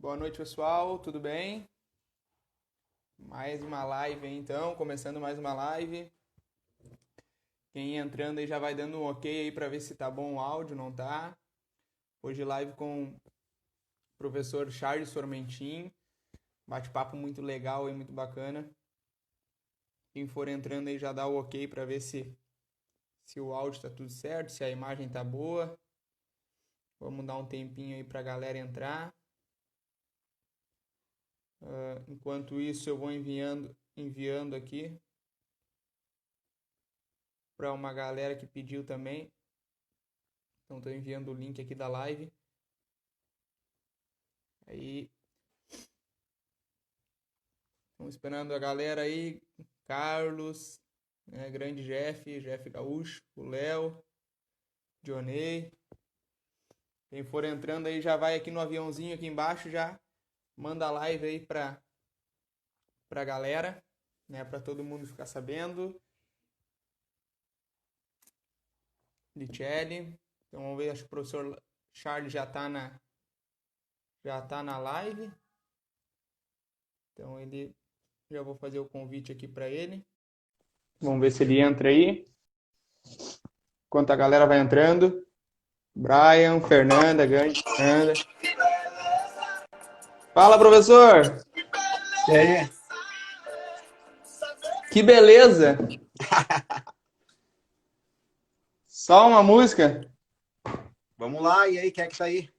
Boa noite, pessoal. Tudo bem? Mais uma live aí, então. Começando mais uma live. Quem entrando aí já vai dando um ok aí para ver se tá bom o áudio, não tá? Hoje live com o professor Charles Formentin. Bate-papo muito legal e muito bacana. Quem for entrando aí já dá o ok para ver se o áudio tá tudo certo, se a imagem tá boa. Vamos dar um tempinho aí pra galera entrar. Enquanto isso, eu vou enviando aqui para uma galera que pediu também. Então, estou enviando o link aqui da live. Aí, estamos esperando a galera aí. Carlos, né, grande Jeff Gaúcho, o Léo, Dionei. Quem for entrando aí já vai aqui no aviãozinho aqui embaixo, já manda a live aí para a galera, né, para todo mundo ficar sabendo. Lichelli. Então vamos ver, acho que o professor Charles já tá na live. Então já vou fazer o convite aqui para ele. Vamos ver se ele entra aí. Enquanto a galera vai entrando. Brian, Fernanda, grande Fernanda. Fala, professor! E aí? Que beleza! Só uma música? Vamos lá, e aí, quem é que tá aí?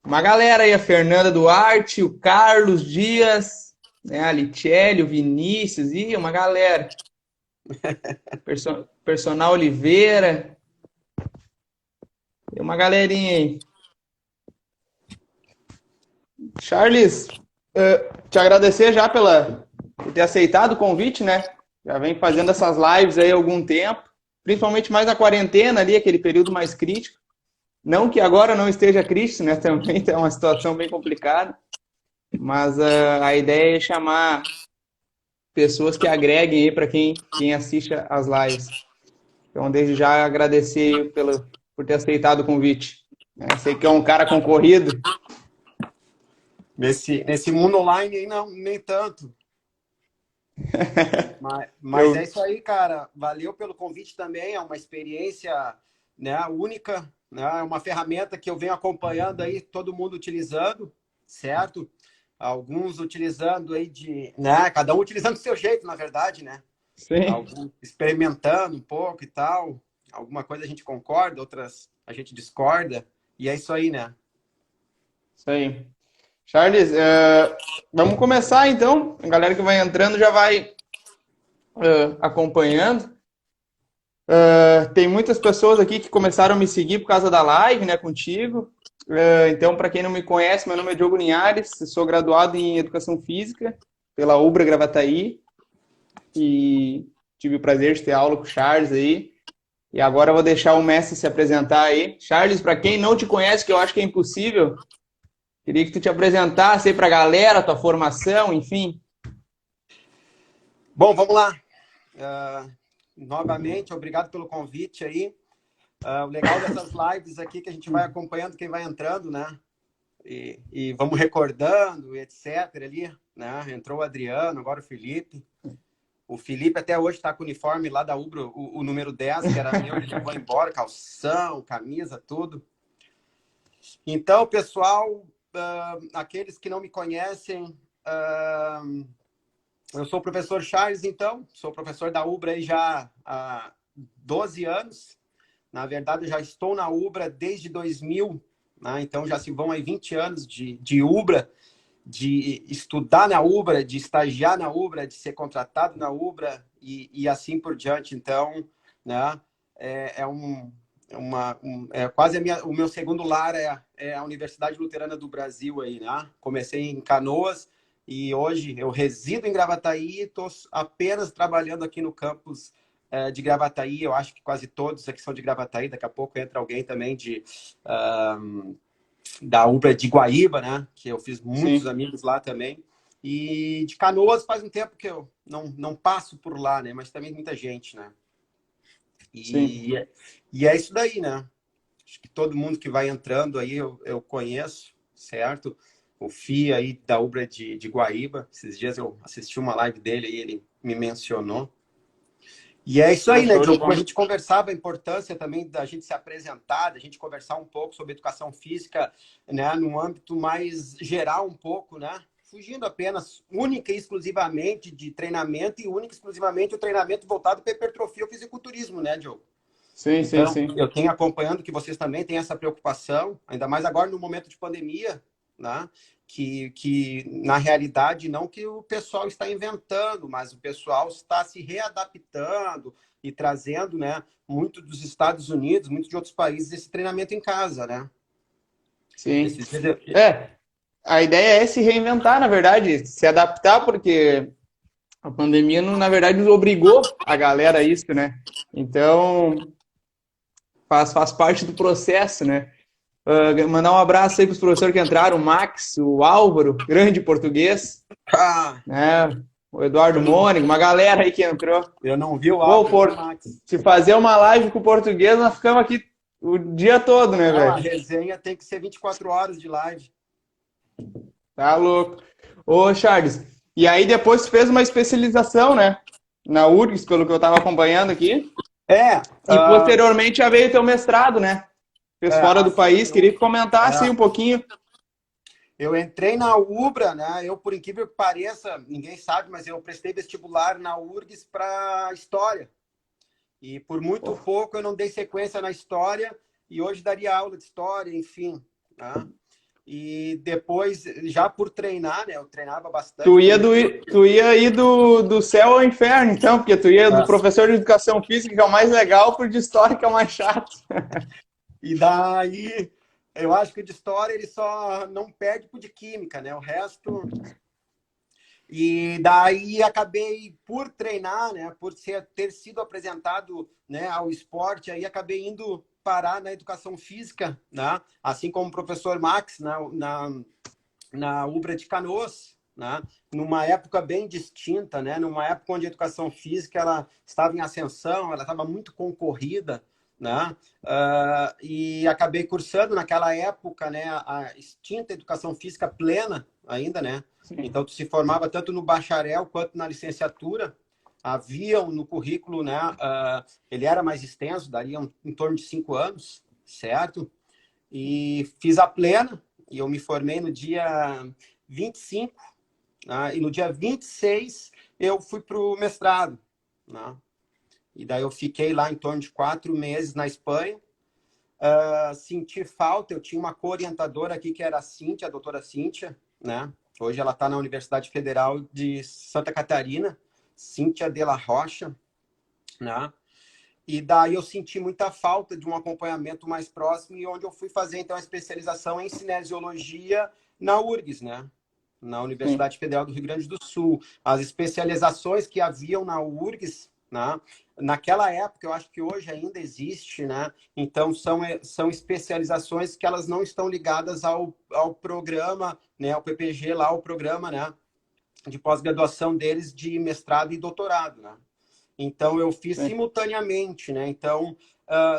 Uma galera aí, a Fernanda Duarte, o Carlos Dias, né, a Lichelli, o Vinícius, e uma galera. Personal Oliveira. Tem uma galerinha aí. Charles, te agradecer já por ter aceitado o convite, né? Já vem fazendo essas lives aí há algum tempo, principalmente mais na quarentena ali, aquele período mais crítico. Não que agora não esteja crítico, né? Também é uma situação bem complicada, mas a ideia é chamar pessoas que agreguem aí para quem assiste as lives. Então, desde já agradecer por ter aceitado o convite. Sei que é um cara concorrido. Nesse mundo online aí, não, nem tanto. Mas é Eu, isso aí, cara. Valeu pelo convite também. É uma experiência, né, única, né? É uma ferramenta que eu venho acompanhando aí, todo mundo utilizando, certo? Alguns utilizando aí né, cada um utilizando do seu jeito, na verdade, né? sim, Alguns experimentando um pouco e tal. Alguma coisa a gente concorda, outras a gente discorda. E é isso aí, né? isso aí. Charles, vamos começar então. A galera que vai entrando já vai acompanhando. Tem muitas pessoas aqui que começaram a me seguir por causa da live, né, contigo. Então, para quem não me conhece, meu nome é Diogo Linhares, sou graduado em Educação Física pela UBRA Gravataí e tive o prazer de ter aula com o Charles aí. E agora eu vou deixar o mestre se apresentar aí. Charles, para quem não te conhece, que eu acho que é impossível, queria que tu te apresentasse aí para a galera, tua formação, enfim. Bom, vamos lá. Novamente, obrigado pelo convite aí. O legal dessas lives aqui que a gente vai acompanhando quem vai entrando, né? E vamos recordando, etc. ali, né? Entrou o Adriano, agora o Felipe. O Felipe até hoje está com o uniforme lá da Ubra, o número 10, que era meu, ele levou embora, calção, camisa, tudo. Então, pessoal, aqueles que não me conhecem, eu sou o professor Charles, então, sou professor da Ubra aí já há 12 anos. Na verdade, eu já estou na Ubra desde 2000, né? Então já se vão aí 20 anos de Ubra, de estudar na Ubra, de estagiar na Ubra, de ser contratado na Ubra e assim por diante. Então, né, é quase o meu segundo lar é a Universidade Luterana do Brasil aí, né? Comecei em Canoas e hoje eu resido em Gravataí e estou apenas trabalhando aqui no campus de Gravataí. Eu acho que quase todos aqui são de Gravataí. Daqui a pouco entra alguém também da Ubra de Guaíba, né? Que eu fiz muitos Sim, amigos lá também. E de Canoas faz um tempo que eu não passo por lá, né? Mas também muita gente, né? sim. E é isso daí, né? Acho que todo mundo que vai entrando aí eu conheço, certo? O FI aí da Ubra de Guaíba. Esses dias eu assisti uma live dele e ele me mencionou. E é isso aí, né, Show de Diogo? A bola. gente conversava a importância também da gente se apresentar, da gente conversar um pouco sobre educação física, né, num âmbito mais geral um pouco, né? Fugindo apenas única e exclusivamente de treinamento e única e exclusivamente o treinamento voltado para hipertrofia ou fisiculturismo, né, Diogo? Sim, sim, Então, sim. eu tenho acompanhando que vocês também têm essa preocupação, ainda mais agora no momento de pandemia, né? Que na realidade não que o pessoal está inventando, mas o pessoal está se readaptando e trazendo, né, muito dos Estados Unidos, muito de outros países, esse treinamento em casa, né? Sim. Esses dias É, a ideia é se reinventar, na verdade, se adaptar, porque a pandemia, na verdade, nos obrigou a galera a isso, né? Então, faz parte do processo, né? Mandar um abraço aí para os professores que entraram, o Max, o Álvaro, grande português, ah, né? O Eduardo eu não, Mônigo, uma galera aí que entrou. eu não vi o Pô, Álvaro, eu vi o Max. se fazer uma live com o português, nós ficamos aqui o dia todo, né, Não, a velho? resenha tem que ser 24 horas de live. Tá louco. Ô, Charles, e aí depois tu fez uma especialização, né? Na URGS, pelo que eu estava acompanhando aqui. É, E posteriormente já veio teu mestrado, né? Fez fora do assim, país. Queria que comentasse aí um pouquinho. eu entrei na Ubra, né? Eu, por incrível que pareça, ninguém sabe, mas eu prestei vestibular na URGS para História. E por muito pouco eu não dei sequência na História e hoje daria aula de História, enfim. Né? E depois, já por treinar, né? Eu treinava bastante. Tu ia ir do céu ao inferno, então, porque tu ia do professor de educação física, que é o mais legal, pro de história, que é o mais chato. E daí, eu acho que o de História ele só não perde pro de Química, né? O resto... E daí acabei por treinar, né, por ter sido apresentado, né, ao esporte, aí acabei indo parar na educação física, né, assim como o professor Max na Ubra de Canoas, né, numa época bem distinta, né, numa época onde a educação física ela estava em ascensão, ela estava muito concorrida, né, e acabei cursando naquela época, né, a extinta educação física plena ainda, né. Então, tu se formava tanto no bacharel quanto na licenciatura. Haviam no currículo, né? Ele era mais extenso, daria em torno de 5 anos, certo? E fiz a plena, e eu me formei no dia 25, né? E no dia 26 eu fui para o mestrado, né? E daí eu fiquei lá em torno de 4 meses na Espanha. Senti falta, eu tinha uma co-orientadora aqui que era a Cíntia, a doutora Cíntia, né? Hoje ela está na Universidade Federal de Santa Catarina, Cíntia de la Rocha, né? E daí eu senti muita falta de um acompanhamento mais próximo e onde eu fui fazer, então, a especialização em cinesiologia na URGS, né? Na Sim. Universidade Federal do Rio Grande do Sul. As especializações que haviam na URGS, né? Naquela época, eu acho que hoje ainda existe, né? Então, são especializações que elas não estão ligadas ao programa, né? Ao PPG lá, o programa, né? De pós-graduação deles de mestrado e doutorado, né? Então, eu fiz Sim. simultaneamente, né? Então,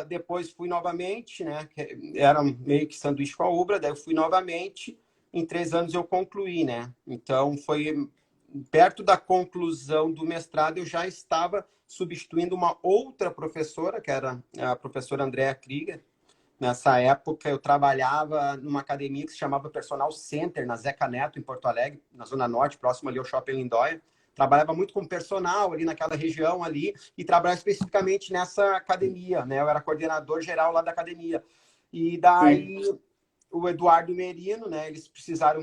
depois fui novamente, né? Era meio que sanduíche com a Ubra, daí eu fui novamente. Em 3 anos eu concluí, né? Então, foi perto da conclusão do mestrado, eu já estava substituindo uma outra professora, que era a professora Andréa Krieger. Nessa época, eu trabalhava numa academia que se chamava Personal Center, na Zeca Neto, em Porto Alegre, na Zona Norte, próximo ali ao Shopping Lindóia. Trabalhava muito com personal ali naquela região ali e trabalhava especificamente nessa academia, né? Eu era coordenador geral lá da academia. E daí Sim. o Eduardo Merino, né? Eles precisaram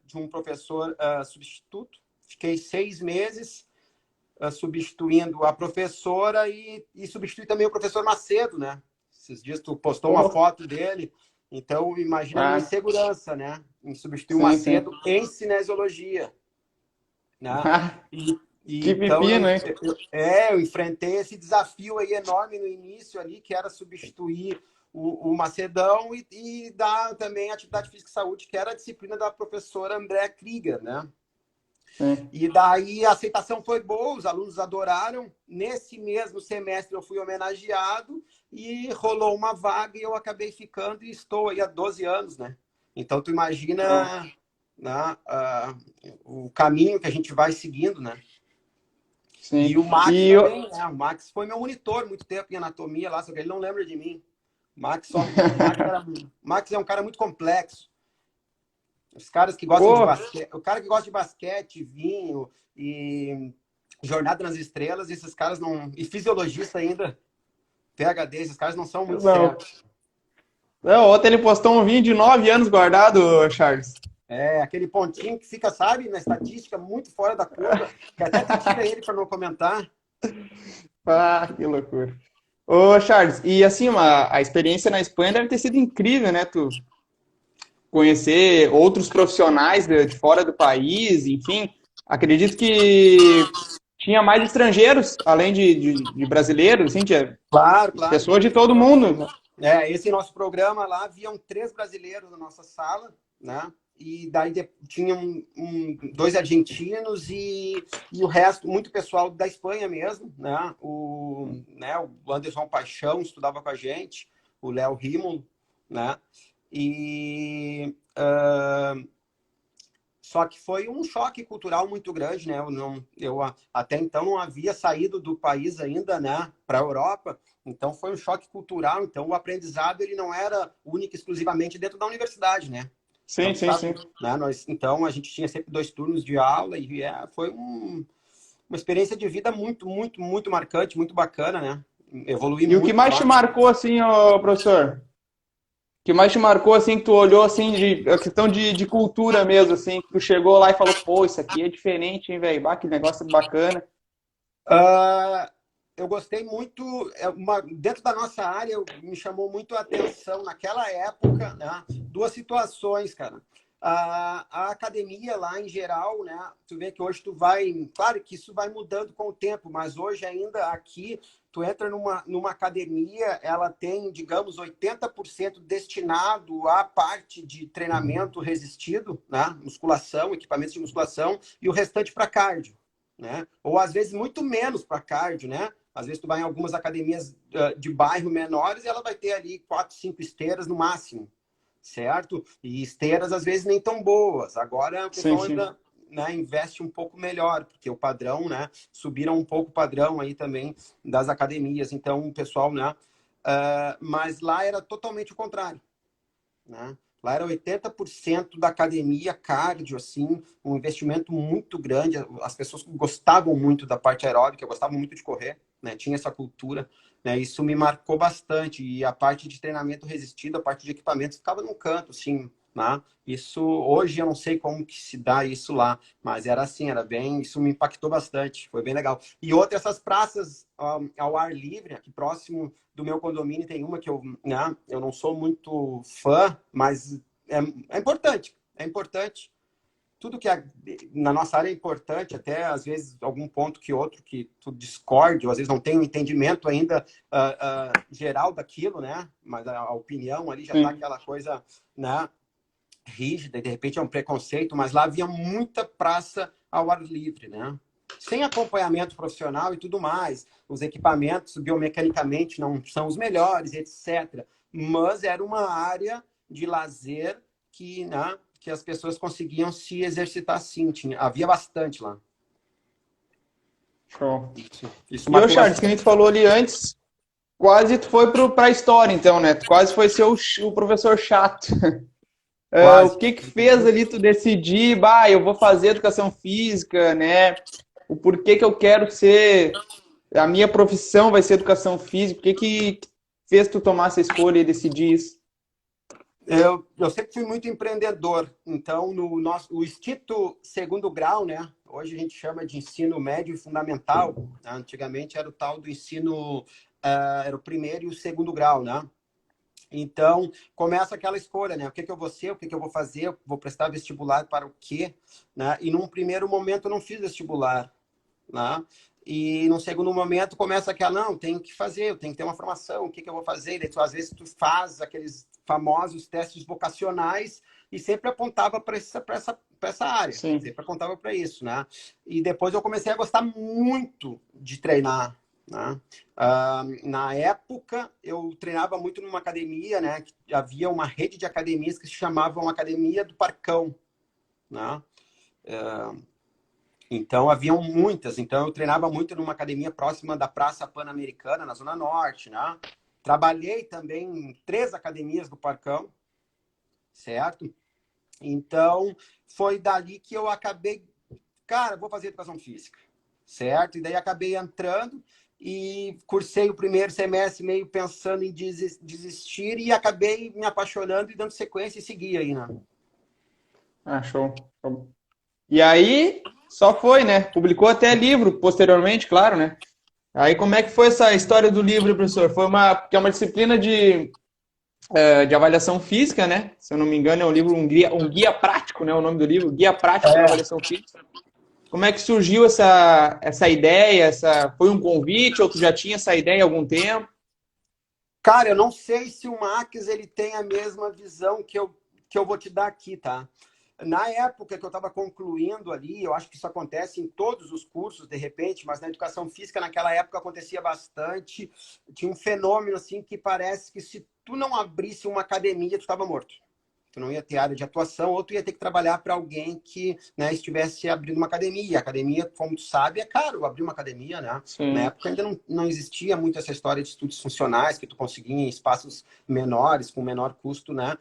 de um professor substituto. Fiquei 6 meses substituindo a professora e substituí também o professor Macedo, né? Esses dias tu postou uma foto dele. Então, imagina a minha insegurança, né? Em substituir o Sim, sim. Macedo em cinesiologia, né? E Que então pepino, hein? eu enfrentei esse desafio aí enorme no início ali, que era substituir o Macedão e dar também atividade física e saúde, que era a disciplina da professora Andréa Krieger, né? Sim. E daí a aceitação foi boa, os alunos adoraram. Nesse mesmo semestre eu fui homenageado e rolou uma vaga e eu acabei ficando e estou aí há 12 anos, né? Então, tu imagina, né, o caminho que a gente vai seguindo, né? Sim. E o Max E também, né? O Max foi meu monitor muito tempo em anatomia lá, só que ele não lembra de mim. O Max é um cara muito complexo. Os caras que gostam de pô, basquete, o cara que gosta de basquete, vinho e Jornada nas Estrelas, esses caras não. E fisiologista ainda, PhD, esses caras não são muito não. sérios. Não, ontem ele postou um vídeo de 9 anos guardado, Charles. É, aquele pontinho que fica, sabe, na estatística, muito fora da curva, que até tu tira ele para não comentar. Ah, que loucura. Ô, Charles, e assim, a experiência na Espanha deve ter sido incrível, né? Tu conhecer outros profissionais de fora do país, enfim. Acredito que tinha mais estrangeiros, além de brasileiros, assim, tinha Claro, claro. pessoas de todo mundo. Esse nosso programa lá, haviam 3 brasileiros na nossa sala, né? E daí tinham dois argentinos e o resto, muito pessoal da Espanha mesmo, né? O Anderson Paixão estudava com a gente, o Léo Rimon, né? E só que foi um choque cultural muito grande, né? Eu até então não havia saído do país ainda, né? Para a Europa, então foi um choque cultural. Então o aprendizado ele não era único exclusivamente dentro da universidade, né? Então, Sim, sim, sabe, sim. né? Então a gente tinha sempre 2 turnos de aula e foi uma experiência de vida muito, muito, muito marcante, muito bacana, né? Evolui E o que muito mais te lá. marcou, assim, ô, professor? O que mais te marcou, assim, que tu olhou, assim, a questão de cultura mesmo, assim, que tu chegou lá e falou, pô, isso aqui é diferente, hein, velho? Bah, que negócio bacana. Ah, eu gostei muito, dentro da nossa área, me chamou muito a atenção naquela época, né? 2 situações, cara. A academia lá em geral, né? Tu vê que hoje tu vai, claro que isso vai mudando com o tempo, mas hoje ainda aqui tu entra numa academia, ela tem, digamos, 80% destinado à parte de treinamento resistido, né? Musculação, equipamentos de musculação, e o restante para cardio, né? Ou às vezes muito menos para cardio, né? Às vezes tu vai em algumas academias de bairro menores e ela vai ter ali 4, 5 esteiras no máximo, certo? E esteiras às vezes nem tão boas. Agora o Sim, pessoal sim. ainda, né, investe um pouco melhor, porque o padrão, né? Subiram um pouco o padrão aí também das academias. Então o pessoal, né? Mas lá era totalmente o contrário, né? Lá era 80% da academia cardio, assim, um investimento muito grande. As pessoas gostavam muito da parte aeróbica, gostavam muito de correr, né? Tinha essa cultura, né? Isso me marcou bastante. E a parte de treinamento resistido, a parte de equipamentos, ficava num canto, assim, né? Isso, hoje eu não sei como que se dá isso lá, mas era assim, era bem, isso me impactou bastante, foi bem legal. E outra, essas praças ao ar livre, aqui próximo do meu condomínio tem uma que eu não sou muito fã, mas é importante. É importante. Tudo que na nossa área é importante, até às vezes algum ponto que outro que tu discorde, ou às vezes não tem um entendimento ainda geral daquilo, né? Mas a opinião ali já está Sim. aquela coisa, né, rígida, e de repente é um preconceito, mas lá havia muita praça ao ar livre, né? Sem acompanhamento profissional e tudo mais. Os equipamentos biomecanicamente não são os melhores, etc. Mas era uma área de lazer que as pessoas conseguiam se exercitar sim. Havia bastante lá. Show. Isso E ô, marcou Charles, que a bastante. gente falou ali antes, quase tu foi pra história, então, né? Tu quase foi ser o professor chato. O Quase. que que fez ali tu decidir, bah, eu vou fazer educação física, né? O porquê que eu quero ser, a minha profissão vai ser educação física, o que que fez tu tomar essa escolha e decidir isso? Eu sempre fui muito empreendedor. Então, o Instituto Segundo Grau, né? Hoje a gente chama de ensino médio e fundamental. Né? Antigamente era o tal do ensino, era o primeiro e o segundo grau, né? Então, começa aquela escolha, né? O que que eu vou ser, o que que eu vou fazer, eu vou prestar vestibular para o quê? Né? E num primeiro momento eu não fiz vestibular, né? E no segundo momento começa aquela, não, tenho que fazer, eu tenho que ter uma formação, o que que eu vou fazer? E daí, às vezes tu faz aqueles famosos testes vocacionais e sempre apontava para essa área, Sim. sempre apontava para isso, né? E depois eu comecei a gostar muito de treinar, né? Na época, eu treinava muito numa academia, né? Havia uma rede de academias que se chamavam Academia do Parcão, né? Então, haviam muitas. Então, eu treinava muito numa academia próxima da Praça Pan-Americana, na Zona Norte, né? Trabalhei também em 3 academias do Parcão, certo? Então, foi dali que eu acabei, cara, vou fazer educação física, certo? E daí acabei entrando e cursei o primeiro semestre meio pensando em desistir e acabei me apaixonando e dando sequência e segui aí, né? Ah, show. E aí, só foi, né? Publicou até livro posteriormente, claro, né? Aí, como é que foi essa história do livro, professor? Que é uma disciplina de avaliação física, né? Se eu não me engano, é um livro, um guia prático, né? O nome do livro, Guia Prático para É. Avaliação Física. Como é que surgiu essa ideia? Foi um convite ou tu já tinha essa ideia há algum tempo? Cara, eu não sei se o Max ele tem a mesma visão que eu vou te dar aqui, tá? Na época que eu estava concluindo ali, eu acho que isso acontece em todos os cursos, de repente, mas na educação física, naquela época, acontecia bastante. Tinha um fenômeno, assim, que parece que se tu não abrisse uma academia, tu estava morto. Tu não ia ter área de atuação, ou tu ia ter que trabalhar para alguém que, né, estivesse abrindo uma academia. E a academia, como tu sabe, é caro abrir uma academia, né? Na Sim. época ainda não existia muito essa história de estudos funcionais, que tu conseguia em espaços menores, com menor custo, né?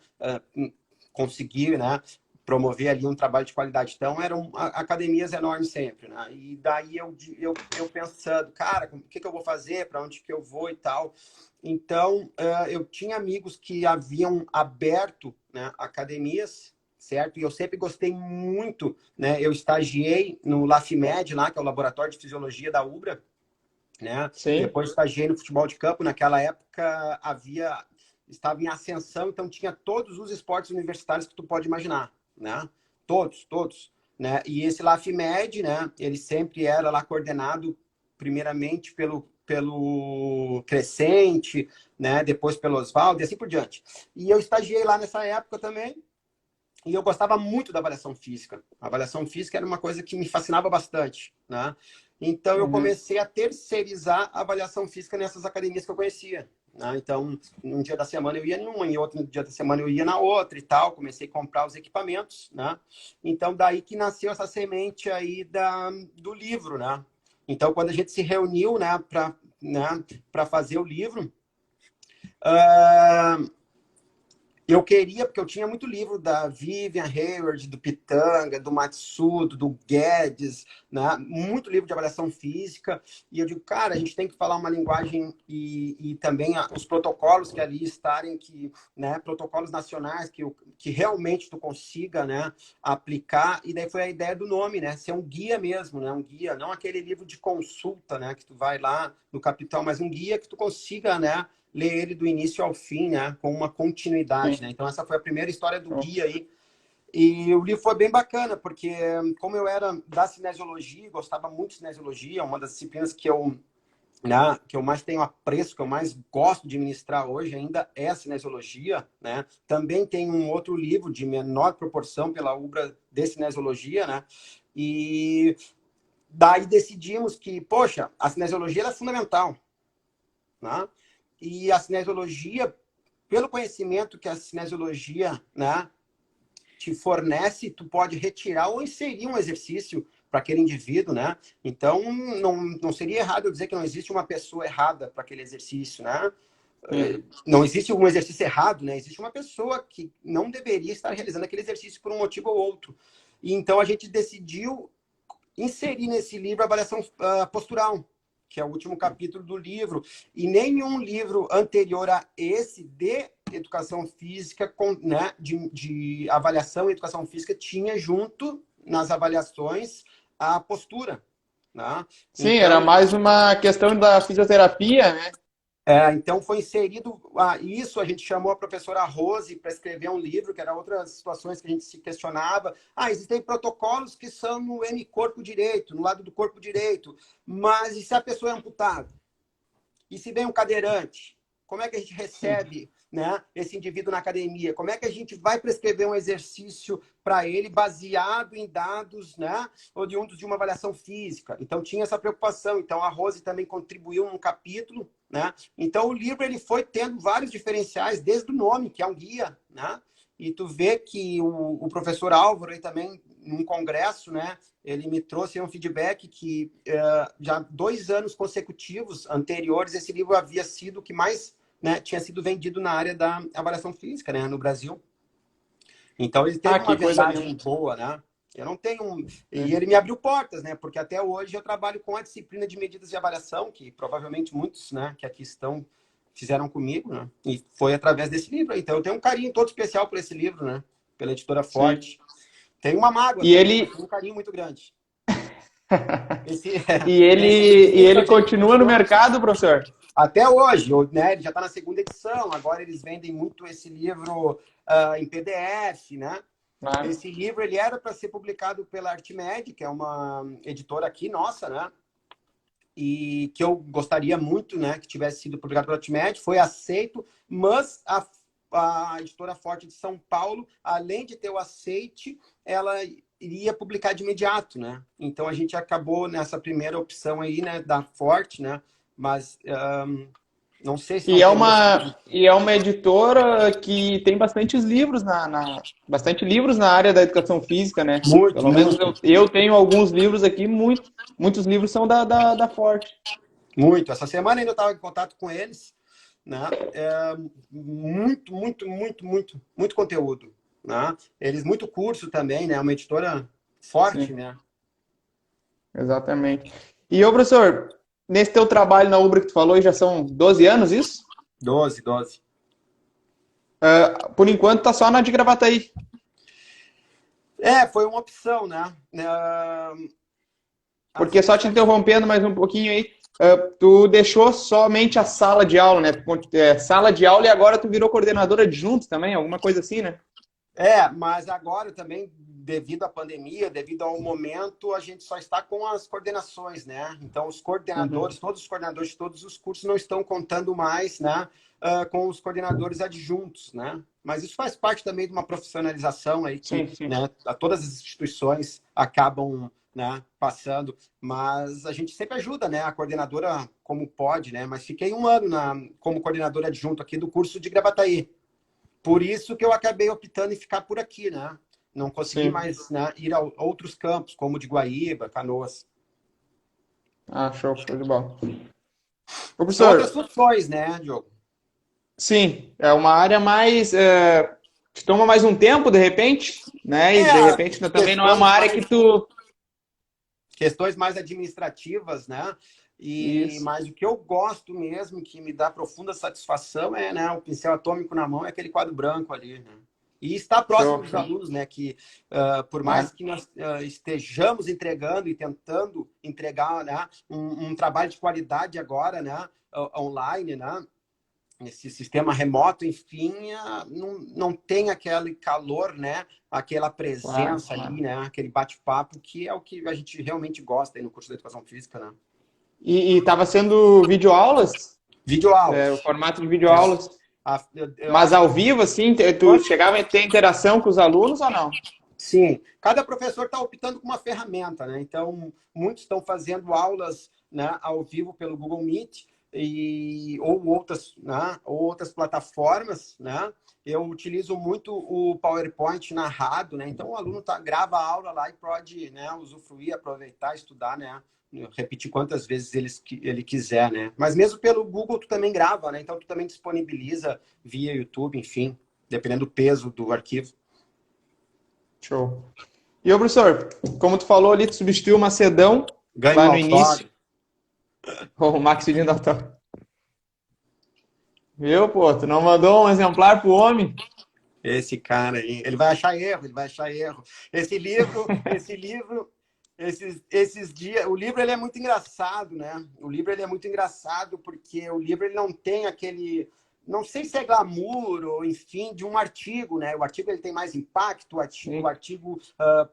Conseguir, né? Promover ali um trabalho de qualidade. Então, eram academias enormes sempre, né? E daí eu pensando, cara, o que eu vou fazer? Para onde que eu vou e tal? Então, eu tinha amigos que haviam aberto, né, academias, certo? E eu sempre gostei muito, né? Eu estagiei no LAFMED, lá, que é o Laboratório de Fisiologia da UBRA, né? Sim. Depois estagiei no futebol de campo. Naquela época estava em ascensão, então tinha todos os esportes universitários que tu pode imaginar, né? Todos, todos, né? E esse LAFMED, né? Ele sempre era lá coordenado primeiramente pelo Crescente, né? Depois pelo Oswaldo e assim por diante. E eu estagiei lá nessa época também. E eu gostava muito da avaliação física. A avaliação física era uma coisa que me fascinava bastante, né? Então, eu Uhum. comecei a terceirizar a avaliação física nessas academias que eu conhecia, né? Então, um dia da semana eu ia em uma, em outro dia da semana eu ia na outra e tal. Comecei a comprar os equipamentos, né? Então, daí que nasceu essa semente aí do livro, né? Então, quando a gente se reuniu, para fazer o livro, uh, eu queria, porque eu tinha muito livro da Vivian Hayward, do Pitanga, do Matsudo, do Guedes, né? Muito livro de avaliação física. E eu digo, cara, a gente tem que falar uma linguagem e também os protocolos que ali estarem, né? Protocolos nacionais que realmente tu consiga, né? Aplicar. E daí foi a ideia do nome, né? Ser um guia mesmo, né? Um guia, não aquele livro de consulta, né? Que tu vai lá no Capital, mas um guia que tu consiga, né? Ler ele do início ao fim, né? Com uma continuidade, Sim. né? Então, essa foi a primeira história do guia aí. E o livro foi bem bacana, porque como eu era da cinesiologia, gostava muito de cinesiologia, uma das disciplinas que eu mais tenho apreço, que eu mais gosto de ministrar hoje ainda é a cinesiologia, né? Também tem um outro livro de menor proporção pela UBRA de cinesiologia, né? E daí decidimos que, poxa, a cinesiologia é fundamental, né? E a cinesiologia, pelo conhecimento que a cinesiologia, né, te fornece, tu pode retirar ou inserir um exercício para aquele indivíduo, né? Então, não seria errado eu dizer que não existe uma pessoa errada para aquele exercício, né? Sim. Não existe um exercício errado, né? Existe uma pessoa que não deveria estar realizando aquele exercício por um motivo ou outro. E então, a gente decidiu inserir nesse livro a avaliação postural, que é o último capítulo do livro, e nenhum livro anterior a esse de educação física, né, de avaliação e educação física, tinha junto nas avaliações a postura. Né? Sim, era Então, mais uma questão da fisioterapia, né? então foi inserido isso, a gente chamou a professora Rose para escrever um livro, que era outras situações que a gente se questionava. Existem protocolos que são no corpo direito, no lado do corpo direito, mas e se a pessoa é amputada? E se vem um cadeirante? como é que a gente recebe, né, esse indivíduo na academia? Como é que a gente vai prescrever um exercício para ele baseado em dados, né, oriundos de uma avaliação física? Então, tinha essa preocupação. Então, a Rose também contribuiu num capítulo, né? Então, o livro ele foi tendo vários diferenciais, desde o nome, que é um guia, né? E tu vê que o professor Álvaro aí também, num congresso, né, ele me trouxe um feedback que já 2 anos consecutivos anteriores, esse livro havia sido o que mais, né, tinha sido vendido na área da avaliação física, né, no Brasil. Então, ele teve uma Que coisa vendagem linda. boa, né? Eu não tenho E Sim. ele me abriu portas, né? Porque até hoje eu trabalho com a disciplina de medidas de avaliação, que provavelmente muitos, né, que aqui estão, fizeram comigo, né? E foi através desse livro. Então, eu tenho um carinho todo especial por esse livro, né? Pela editora Sim. Forte. Tem uma mágoa E também, mas ele, tem um carinho muito grande. Esse, e ele, esse e livro a ele gente continua no funciona mercado, professor? até hoje, né? Ele já está na segunda edição. Agora eles vendem muito esse livro em PDF, né? Claro. Esse livro ele era para ser publicado pela Artmed, que é uma editora aqui nossa, né? E que eu gostaria muito, né, que tivesse sido publicado pela Artmed, foi aceito, mas a editora Forte de São Paulo, além de ter o aceite, ela iria publicar de imediato, né? Então a gente acabou nessa primeira opção aí, né, da Forte, né? Mas não sei se E não é teria uma, sido. e é uma editora que tem bastantes livros bastante livros na área da educação física, né? Muito, Pelo menos muito. eu tenho alguns livros aqui, muitos livros são da Forte. Muito. Essa semana ainda eu estava em contato com eles, né? Muito, muito, muito, muito, muito conteúdo, né? Eles muito curso também, né? Uma editora forte, Sim, né? exatamente. E ô, professor, nesse teu trabalho na Ubra que tu falou, já são 12 anos isso? 12. Por enquanto tá só na de Gravataí. Foi uma opção, né? Porque Assim, só te interrompendo mais um pouquinho aí, tu deixou somente a sala de aula, né? Sala de aula e agora tu virou coordenadora adjunto também, alguma coisa assim, né? mas agora também, devido à pandemia, devido ao momento, a gente só está com as coordenações, né? Então, os Uhum. coordenadores, todos os coordenadores de todos os cursos não estão contando mais, né, com os coordenadores adjuntos, né? Mas isso faz parte também de uma profissionalização aí que, Sim, sim. né, todas as instituições acabam, né, passando, mas a gente sempre ajuda, né, a coordenadora como pode, né? Mas fiquei 1 ano como coordenadora adjunto aqui do curso de Gravataí. Por isso que eu acabei optando em ficar por aqui, né? Não consegui Sim. mais, né, ir a outros campos, como de Guaíba, Canoas. Ah, show de bola. Ô, São outras professor, funções, né, Diogo? sim, é uma área mais. Te toma mais um tempo, de repente, né? E de repente também não é uma Questões área que mais, tu. questões mais administrativas, né? Isso. Mas o que eu gosto mesmo, que me dá profunda satisfação, é, né, o pincel atômico na mão, é aquele quadro branco ali, né? E estar próximo dos Show. alunos, né? Que por mais Claro. que nós estejamos entregando e tentando entregar, né, um trabalho de qualidade agora, né, online, né? Esse sistema remoto, enfim, não tem aquele calor, né? Aquela Claro, presença claro. ali, né? Aquele bate-papo que é o que a gente realmente gosta aí no curso de Educação Física, né? E estava sendo videoaulas, o Videoaulas. formato de É. videoaulas, Eu mas acho ao que vivo, assim, tu quando chegava a ter interação com os alunos ou não? sim, cada professor está optando por uma ferramenta, né? Então, muitos estão fazendo aulas, né, ao vivo pelo Google Meet ou outras plataformas, né? Eu utilizo muito o PowerPoint narrado, né? Então, o aluno grava a aula lá e pode, né, usufruir, aproveitar, estudar, né? Repetir quantas vezes ele quiser, né? Mas mesmo pelo Google, tu também grava, né? Então, tu também disponibiliza via YouTube, enfim, dependendo do peso do arquivo. Show. E ô, professor, como tu falou ali, tu substituiu o Macedão Ganha um lá no início, autógrafo. o Maximiliano Daltão. Viu, pô? Tu não mandou um exemplar pro homem? Esse cara aí, ele vai achar erro, ele vai achar erro. Esses dias, o livro ele é muito engraçado, né? O livro ele é muito engraçado porque o livro ele não tem aquele, não sei se é glamour ou enfim, de um artigo, né? O artigo ele tem mais impacto, o Sim. artigo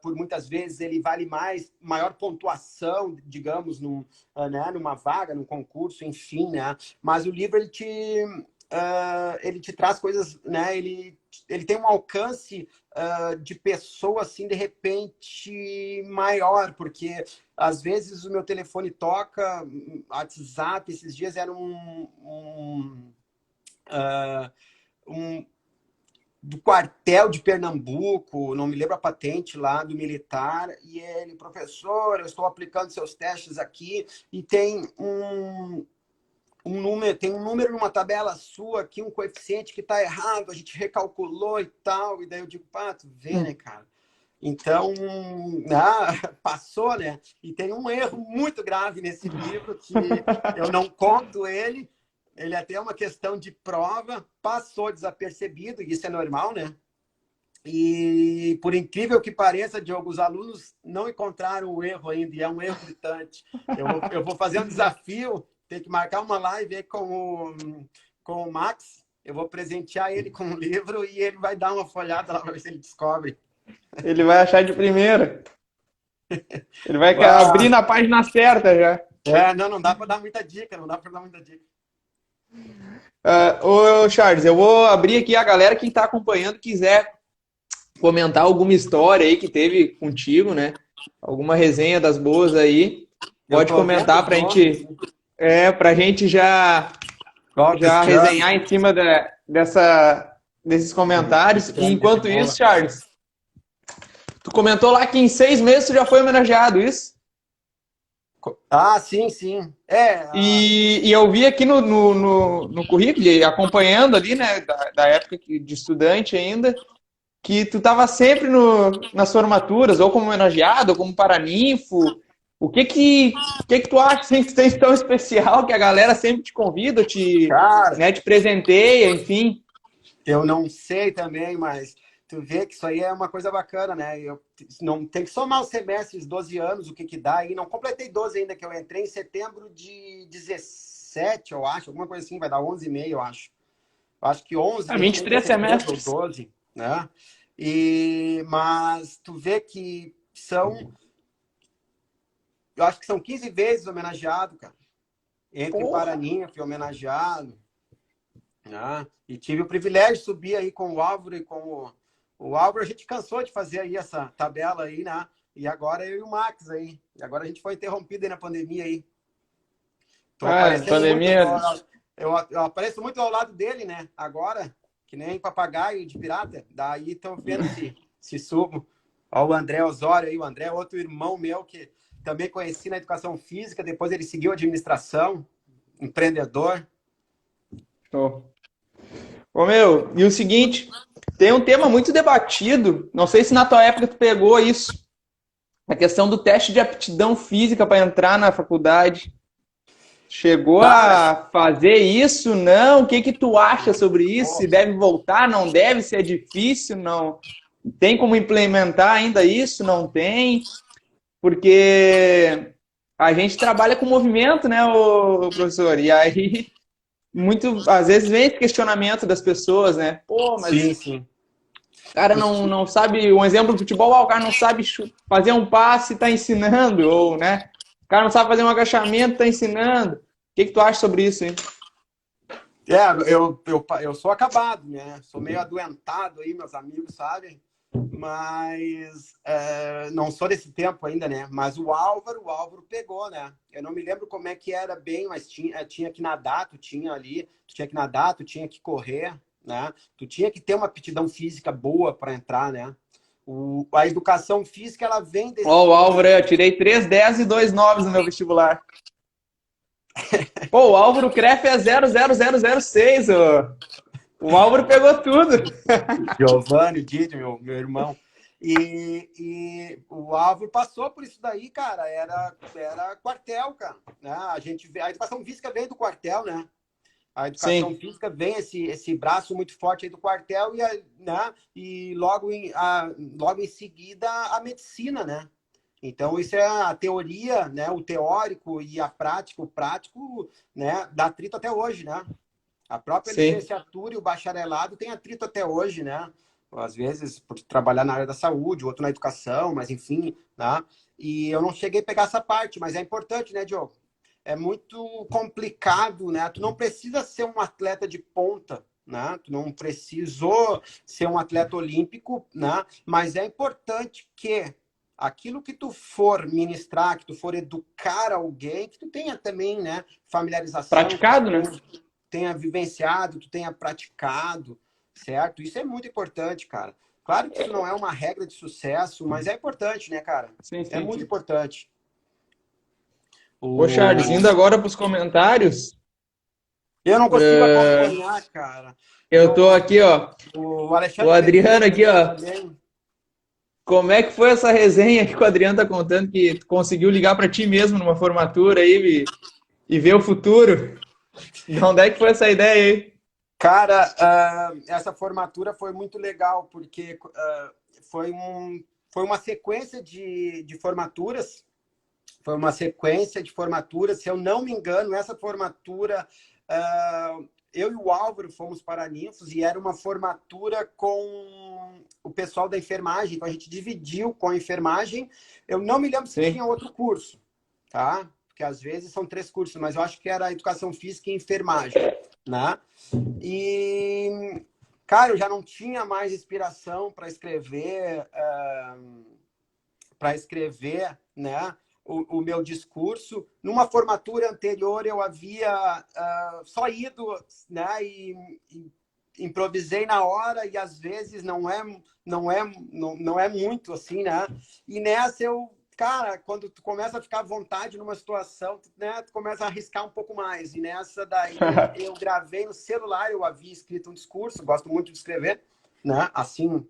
por muitas vezes ele vale mais, maior pontuação, digamos, né? Numa vaga, num concurso, enfim, né? Mas o livro ele te traz coisas, né? Ele tem um alcance de pessoa, assim, de repente, maior, porque às vezes o meu telefone toca, WhatsApp, esses dias era um do quartel de Pernambuco, não me lembro a patente lá, do militar, e ele, professor, eu estou aplicando seus testes aqui, e tem um número numa tabela sua aqui, um coeficiente que está errado, a gente recalculou e tal, e daí eu digo, pá, tu vê, né, cara? Então, passou, né? E tem um erro muito grave nesse livro que eu não conto ele. Ele até é uma questão de prova, passou desapercebido, e isso é normal, né? E, por incrível que pareça, Diogo, os alunos não encontraram o erro ainda, e é um erro gritante. Eu vou fazer um desafio, tem que marcar uma live aí com o Max, eu vou presentear ele com um livro e ele vai dar uma folhada lá para ver se ele descobre. Ele vai achar de primeira. Ele vai abrir Uau. na página certa já. Não dá para dar muita dica, não dá para dar muita dica. Ô Charles, eu vou abrir aqui a galera que está acompanhando, quiser comentar alguma história aí que teve contigo, né? Alguma resenha das boas aí, pode comentar pra gente já resenhar em cima desses comentários. E enquanto isso, Charles, tu comentou lá que em 6 meses tu já foi homenageado, isso? Ah, sim, sim. E eu vi aqui no currículo, acompanhando ali, né, da época de estudante ainda, que tu estava sempre nas formaturas, ou como homenageado, ou como paraninfo. O que tu acha assim, que tem tão especial que a galera sempre te convida, te presenteia, enfim? Eu não sei também, mas tu vê que isso aí é uma coisa bacana, né? Eu não tem que somar os semestres, 12 anos, o que dá aí. Não completei 12 ainda, que eu entrei em setembro de 17, eu acho, alguma coisa assim, vai dar 11,5, eu acho. Eu acho que 11, 23 semestres. ou 12, né? Mas tu vê que eu acho que são 15 vezes homenageado, cara. Entre Paraninha, fui homenageado. Né? E tive o privilégio de subir aí com o Álvaro e com o Álvaro. A gente cansou de fazer aí essa tabela aí, né? E agora eu e o Max aí. E agora a gente foi interrompido aí na pandemia aí. Tô aparecendo pandemia. muito, eu apareço muito ao lado dele, né? Agora, que nem papagaio de pirata. Daí tô vendo se subo. Ó, o André Osório aí. O André é outro irmão meu que também conheci na educação física. Depois ele seguiu administração, empreendedor. Ô meu, e o seguinte, tem um tema muito debatido, não sei se na tua época tu pegou isso, a questão do teste de aptidão física para entrar na faculdade. Chegou a fazer isso? Não? O que tu acha sobre isso? Se deve voltar, não deve? Se é difícil, não? Tem como implementar ainda isso? Não tem? Porque a gente trabalha com movimento, né, professor? E aí, às vezes vem esse questionamento das pessoas, né? Pô, mas sim. O cara não sabe, um exemplo do futebol, o cara não sabe fazer um passe, está ensinando, ou, né? O cara não sabe fazer um agachamento, está ensinando. O que tu acha sobre isso, hein? Eu sou acabado, né? Sou meio adoentado aí, meus amigos sabem. Mas não sou desse tempo ainda, né? Mas o Álvaro pegou, né? Eu não me lembro como é que era bem, mas tinha que nadar, tu tinha que nadar, tu tinha que correr, né? Tu tinha que ter uma aptidão física boa para entrar, né? A educação física, ela vem desse... Ó, o Álvaro, eu tirei 3,10 e 2,9 no meu vestibular. Pô, o Álvaro Crefe é 00006, ó. O Álvaro pegou tudo. Giovanni, Didi, meu irmão. E o Álvaro passou por isso daí, cara. Era quartel, cara. Né? A educação física vem do quartel, né? A educação física vem esse braço muito forte aí do quartel e logo em seguida a medicina, né? Então, isso é a teoria, né? O teórico e a prática, o prático, né? Dá atrito até hoje, né? A própria licenciatura e o bacharelado tem atrito até hoje, né? Às vezes, por trabalhar na área da saúde, outro na educação, mas enfim, né? E eu não cheguei a pegar essa parte, mas é importante, né, Diogo? é muito complicado, né? Tu não precisa ser um atleta de ponta, né? Tu não precisou ser um atleta olímpico, né? Mas é importante que aquilo que tu for ministrar, que tu for educar alguém, que tu tenha também, né, familiarização, que tu Praticado, né? tenha vivenciado, tu tenha praticado, certo? Isso é muito importante, cara. Claro que isso não é uma regra de sucesso, mas é importante, né, cara? Sim, É sim. muito importante. Ô, Charles, O... indo agora para os comentários, Eu não consigo acompanhar, cara. eu tô aqui, ó, O o Alexandre Adriano Pedreira aqui, aqui ó. também. Como é que foi essa resenha que o Adriano tá contando que tu conseguiu ligar para ti mesmo numa formatura aí e ver o futuro? De onde é que foi essa ideia aí? Cara, essa formatura foi muito legal, porque foi, foi uma sequência de formaturas. Foi uma sequência de formaturas. Se eu não me engano, essa formatura, eu e o Álvaro fomos para Ninfos e era uma formatura com o pessoal da enfermagem. Então, a gente dividiu com a enfermagem. Eu não me lembro se Sim. tinha outro curso, tá? Porque às vezes são 3 cursos, mas eu acho que era educação física e enfermagem, né? E, cara, eu já não tinha mais inspiração para escrever, né, o meu discurso. Numa formatura anterior, eu havia só ido, né, e improvisei na hora e às vezes não é muito assim, né? E nessa eu, cara, quando tu começa a ficar à vontade numa situação, né, tu começa a arriscar um pouco mais. E nessa daí eu gravei no celular, eu havia escrito um discurso, gosto muito de escrever, né? Assim,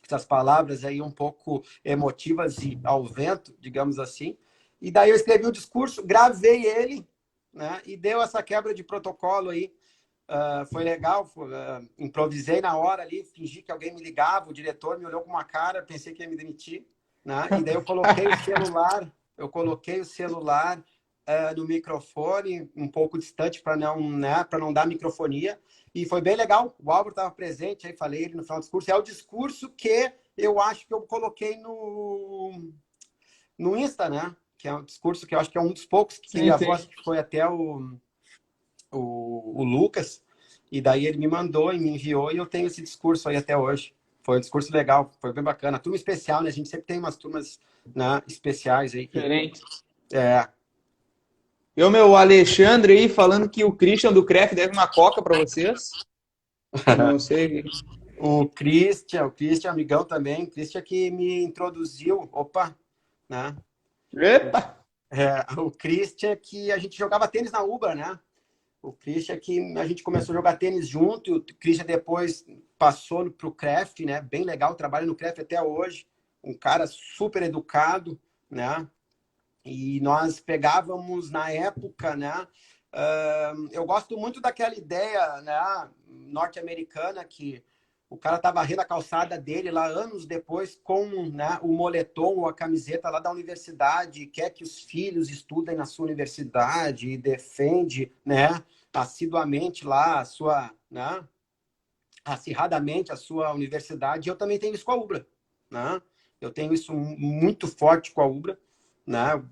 essas palavras aí um pouco emotivas e ao vento, digamos assim. E daí eu escrevi o discurso, gravei ele, né? E deu essa quebra de protocolo aí. Foi legal, improvisei na hora ali, fingi que alguém me ligava, o diretor me olhou com uma cara, pensei que ia me demitir, né? E daí eu coloquei o celular no microfone, um pouco distante para não, né, para não dar microfonia, e foi bem legal. O Álvaro estava presente, aí falei ele no final do discurso. É o discurso que eu acho que eu coloquei no Insta, né? Que é um discurso que eu acho que é um dos poucos que quem Sim, gravou, sim. acho que foi até o Lucas, e daí ele me mandou e me enviou, e eu tenho esse discurso aí até hoje. Foi um discurso legal, foi bem bacana. Turma especial, né? A gente sempre tem umas turmas, né, especiais aí que. Diferente. É. Eu, meu Alexandre aí, falando que o Christian do CREF deve uma coca para vocês. Não sei. o Christian, amigão também, o Christian que me introduziu, opa, né? Epa! O Christian que a gente jogava tênis na Ubra, né? O Christian que a gente começou a jogar tênis junto, o Christian depois passou para o CREF, né? Bem legal, trabalha no CREF até hoje, um cara super educado, né? E nós pegávamos na época, né? Eu gosto muito daquela ideia, né, norte-americana que o cara tá varrendo a calçada dele lá anos depois com, né, o moletom ou a camiseta lá da universidade, quer que os filhos estudem na sua universidade e defende, né, assiduamente lá a sua, né, acirradamente a sua universidade. E eu também tenho isso com a Ubra, né? Eu tenho isso muito forte com a Ubra, né? Eu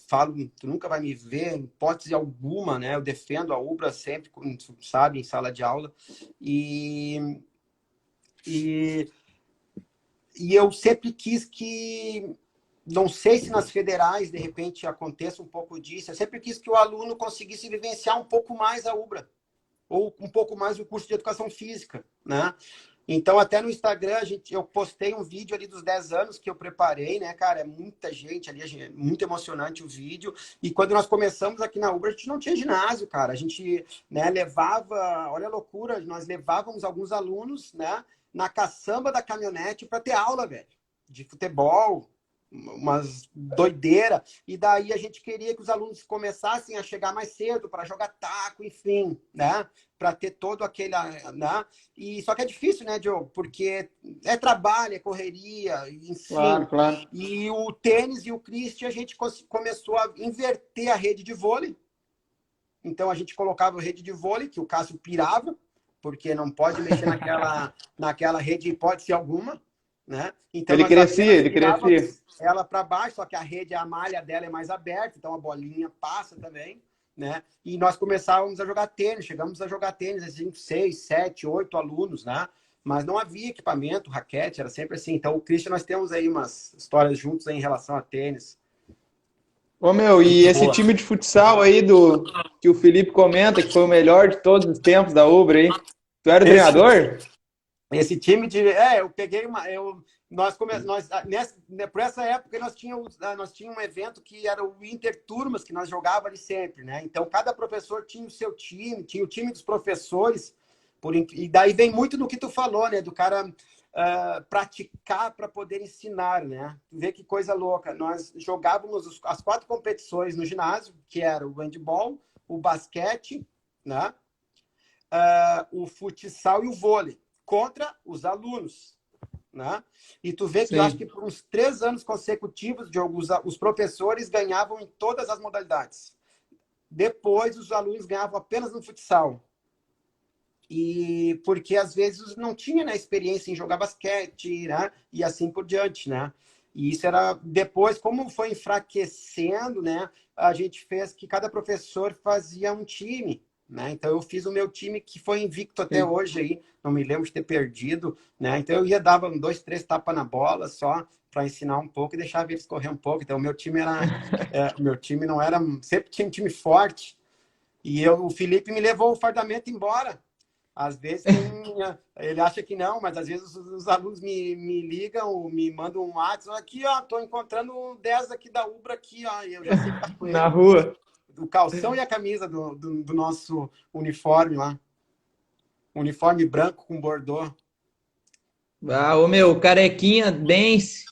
falo, tu nunca vai me ver, em hipótese alguma, né? Eu defendo a Ubra sempre, como tu sabe, em sala de aula. E, e, e eu sempre quis que, não sei se nas federais, de repente, aconteça um pouco disso, eu sempre quis que o aluno conseguisse vivenciar um pouco mais a Ubra, ou um pouco mais o curso de educação física, né? Então, até no Instagram, eu postei um vídeo ali dos 10 anos que eu preparei, né, cara? É muita gente ali, é muito emocionante o vídeo. E quando nós começamos aqui na Ubra, a gente não tinha ginásio, cara. A gente, né, levava, olha a loucura, nós levávamos alguns alunos, né, na caçamba da caminhonete para ter aula, velho, de futebol, umas doideira. E daí a gente queria que os alunos começassem a chegar mais cedo para jogar taco, enfim, né? Para ter todo aquele, né? E só que é difícil, né, Diogo? Porque é trabalho, é correria, enfim. Claro, claro. E o tênis e o Christian, a gente começou a inverter a rede de vôlei. Então a gente colocava a rede de vôlei, que o Cássio pirava, porque não pode mexer naquela rede, hipótese alguma, né? Então Ele nós crescia, apenas ele crescia. virávamos ela para baixo, só que a rede, a malha dela é mais aberta, então a bolinha passa também, né? E nós começávamos a jogar tênis, chegamos a jogar tênis, assim, 6, 7, 8 alunos, né? Mas não havia equipamento, raquete, era sempre assim. Então, o Christian, nós temos aí umas histórias juntos aí em relação a tênis. Ô, meu, e Muito esse boa. time de futsal aí que o Felipe comenta que foi o melhor de todos os tempos da Ubra aí. Tu era o Esse, treinador? esse time de... eu peguei uma... Por essa época, nós tínhamos um evento que era o Interturmas, que nós jogávamos ali sempre, né? Então, cada professor tinha o seu time, tinha o time dos professores. E daí vem muito do que tu falou, né? Do cara praticar para poder ensinar, né? Tu vê que coisa louca. Nós jogávamos as 4 competições no ginásio, que era o handball, o basquete, né? O futsal e o vôlei, contra os alunos, né? E tu vê que eu acho que Sim. por uns 3 anos consecutivos, os professores ganhavam em todas as modalidades. Depois, os alunos ganhavam apenas no futsal. E porque às vezes não tinha, né, experiência em jogar basquete, né? E assim por diante, né? E isso era depois, como foi enfraquecendo, né? A gente fez que cada professor fazia um time, né? Então eu fiz o meu time que foi invicto até Sim. hoje aí, não me lembro de ter perdido, né? Então eu dava 2, 3 tapas na bola só para ensinar um pouco e deixava eles correr um pouco. Então meu time não era, sempre tinha um time forte. E o Felipe me levou o fardamento embora. Às vezes ele acha que não, mas às vezes os alunos me ligam, me mandam um WhatsApp, aqui, ó, tô encontrando 10 aqui da Ubra aqui, ó, e eu já sei que tá com Na ele, rua. o calção e a camisa do nosso uniforme lá. Uniforme branco com bordô. Ah, ô, meu, Carequinha Dance,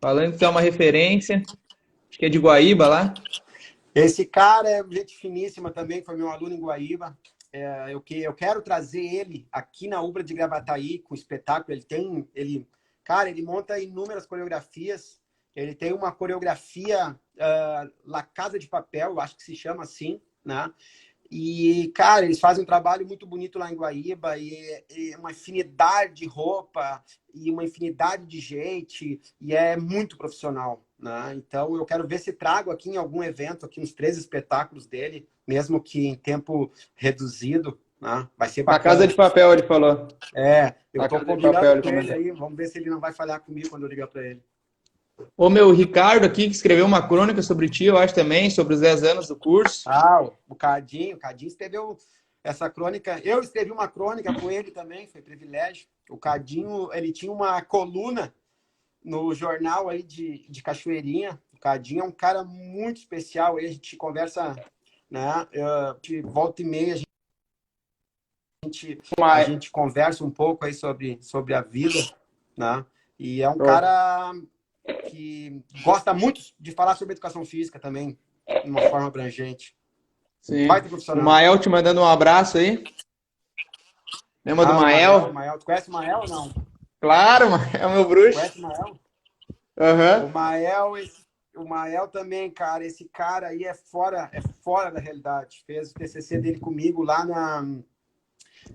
falando que tu é uma referência. Acho que é de Guaíba lá. Esse cara é gente finíssima também, foi meu aluno em Guaíba. Eu quero trazer ele aqui na Ubra de Gravataí com espetáculo. Cara, ele monta inúmeras coreografias. Ele tem uma coreografia La Casa de Papel, eu acho que se chama assim, né? E, cara, eles fazem um trabalho muito bonito lá em Guaíba, e uma infinidade de roupa, e uma infinidade de gente, e é muito profissional, né? Então, eu quero ver se trago aqui em algum evento, aqui uns 3 espetáculos dele, mesmo que em tempo reduzido, né? Vai ser Na Casa bacana. de Papel, ele falou. Eu Na tô Casa de Papel, combinando ele com ele comentou. aí, vamos ver se ele não vai falhar comigo quando eu ligar para ele. Ô, meu, o Ricardo aqui, que escreveu uma crônica sobre ti, eu acho também, sobre os 10 anos do curso. O Cadinho escreveu essa crônica. Eu escrevi uma crônica com ele também, foi privilégio. O Cadinho, ele tinha uma coluna no jornal aí de Cachoeirinha. O Cadinho é um cara muito especial, aí a gente conversa, né? De volta e meia, a Mas, gente conversa um pouco aí sobre a vida, né? E é um cara que gosta muito de falar sobre educação física também, de uma forma abrangente. sim. Baita O profissional. Mael te mandando um abraço aí. Lembra do O Mael, Mael? o Mael. Tu conhece o Mael ou não? Claro, Mael é o meu bruxo. Conhece o Mael? O Aham. Mael, o Mael também, cara. Esse cara aí é fora da realidade. Fez o TCC dele comigo lá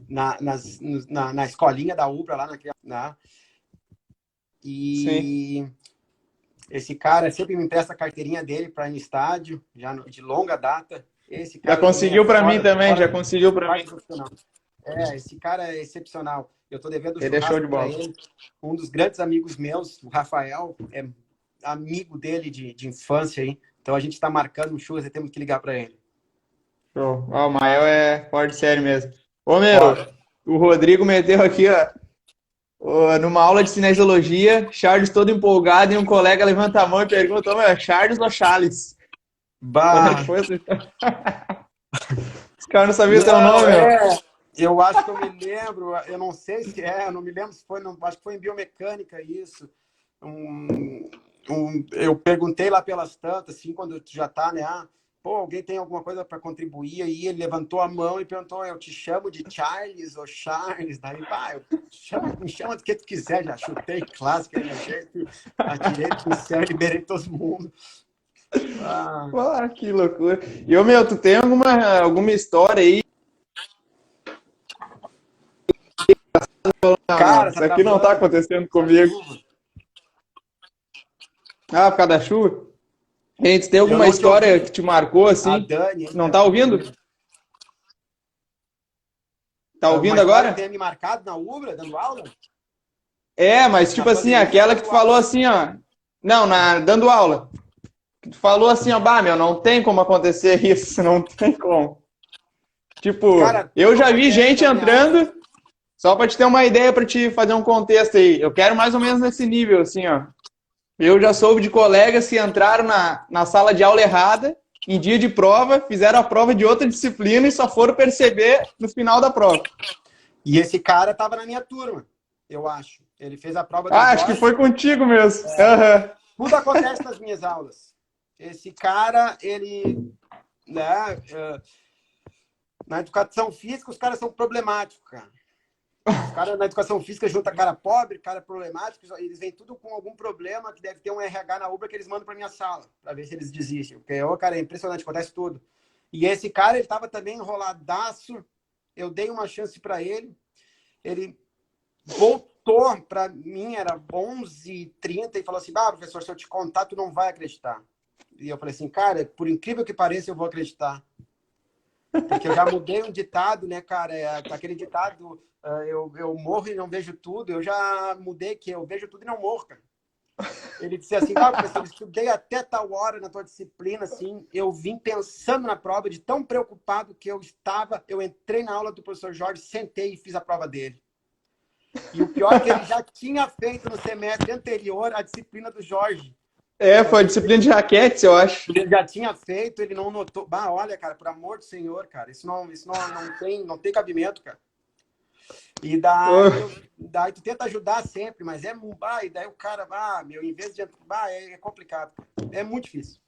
na escolinha da Ubra, lá na. Sim. E esse cara sempre me empresta a carteirinha dele para ir no estádio, já de longa data. Esse Já cara também é conseguiu pra mim também, já fora conseguiu pra mim. mais profissional. Esse cara é excepcional. Eu estou devendo Ele é show de churrasco para bola. ele. Um dos grandes amigos meus, o Rafael, é amigo dele de infância aí. Então a gente está marcando um churras e temos que ligar para ele. Show. Ah, o Mael é fora de série mesmo. Ô, meu, Fora. o Rodrigo meteu aqui, ó, numa aula de cinesiologia, Charles todo empolgado e um colega levanta a mão e pergunta, ô, meu, é Charles ou Charles? Como é que Bah! foi essa história? Os caras não sabiam o teu Não, nome, meu. eu acho que eu me lembro, eu não sei se eu não me lembro se foi, acho que foi em biomecânica isso. Eu perguntei lá pelas tantas, assim, quando tu já tá, né? Alguém tem alguma coisa para contribuir? Aí ele levantou a mão e perguntou, eu te chamo de Charles ou Charles? Daí, me chama do que tu quiser, já chutei clássico, meu jeito, atirei pro céu e liberei todo mundo. Ah, que loucura. E, ô, meu, tu tem alguma história aí? Não, Cara, isso aqui não tá acontecendo comigo. Ah, por causa da chuva? Gente, tem Eu alguma não te história ouvi. que te marcou A assim? Dani, hein, Não cara? tá ouvindo? Tá Uma ouvindo história que agora? tenha me marcado na Ubra, dando aula? É, mas Na tipo assim, pandemia ou aquela que dando tu falou aula? assim, ó. Não, dando aula. Que tu falou assim, ó, bah, meu, não tem como acontecer isso, não tem como. Tipo, Cara, eu tudo já vi acontece gente na minha aula. entrando, só pra te ter uma ideia, pra te fazer um contexto aí. Eu quero mais ou menos nesse nível, assim, ó. Eu já soube de colegas que entraram na sala de aula errada, em dia de prova, fizeram a prova de outra disciplina e só foram perceber no final da prova. E esse cara tava na minha turma, eu acho. Ele fez a prova do Ah, acho que foi Jorge. contigo mesmo. Aham. Tudo acontece nas minhas aulas. Esse cara, ele, né, na educação física, os caras são problemáticos, cara. Os caras na educação física juntam cara pobre, cara problemático, eles vêm tudo com algum problema que deve ter um RH na Ubra que eles mandam para minha sala, para ver se eles desistem. Porque, cara, é impressionante, acontece tudo. E esse cara, ele tava também enroladaço. Eu dei uma chance para ele. Ele voltou para mim, era 11h30, e falou assim, professor, se eu te contar, tu não vai acreditar. E eu falei assim, cara, por incrível que pareça, eu vou acreditar. Porque eu já mudei um ditado, né, cara? Aquele ditado, eu morro e não vejo tudo. Eu já mudei que eu vejo tudo e não morro, cara. Ele disse assim, professor, eu estudei até tal hora na tua disciplina, assim, eu vim pensando na prova, de tão preocupado que eu estava, eu entrei na aula do professor Jorge, sentei e fiz a prova dele. E o pior é que ele já tinha feito no semestre anterior a disciplina do Jorge. É, foi a disciplina de raquetes, eu acho. Ele já tinha feito, ele não notou. Olha, cara, por amor do Senhor, cara, isso não tem cabimento, cara. E daí tu tenta ajudar sempre, mas e daí o cara, meu, em vez de. É complicado, cara. É muito difícil.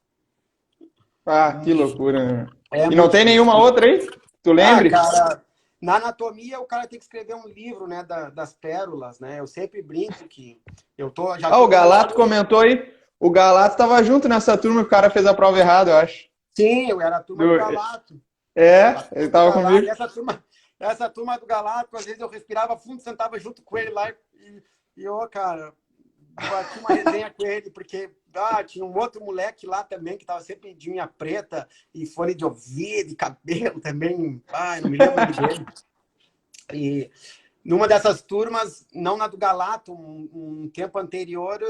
Ah, que loucura, né? É E não muito tem difícil. nenhuma outra aí? Tu lembre? Cara, na anatomia o cara tem que escrever um livro, né, das pérolas, né? Eu sempre brinco que já Ah, tô o numa Galato altura. comentou aí. O Galato tava junto nessa turma que o cara fez a prova errada, eu acho. Sim, eu era a turma do Galato. A Ele turma do tava Galato. comigo. Essa turma do Galato, às vezes eu respirava fundo, sentava junto com ele lá cara, bati uma resenha com ele, porque tinha um outro moleque lá também que tava sempre de unha preta e fone de ouvido e cabelo também. Não me lembro o nome dele. E numa dessas turmas, não na do Galato, um tempo anterior,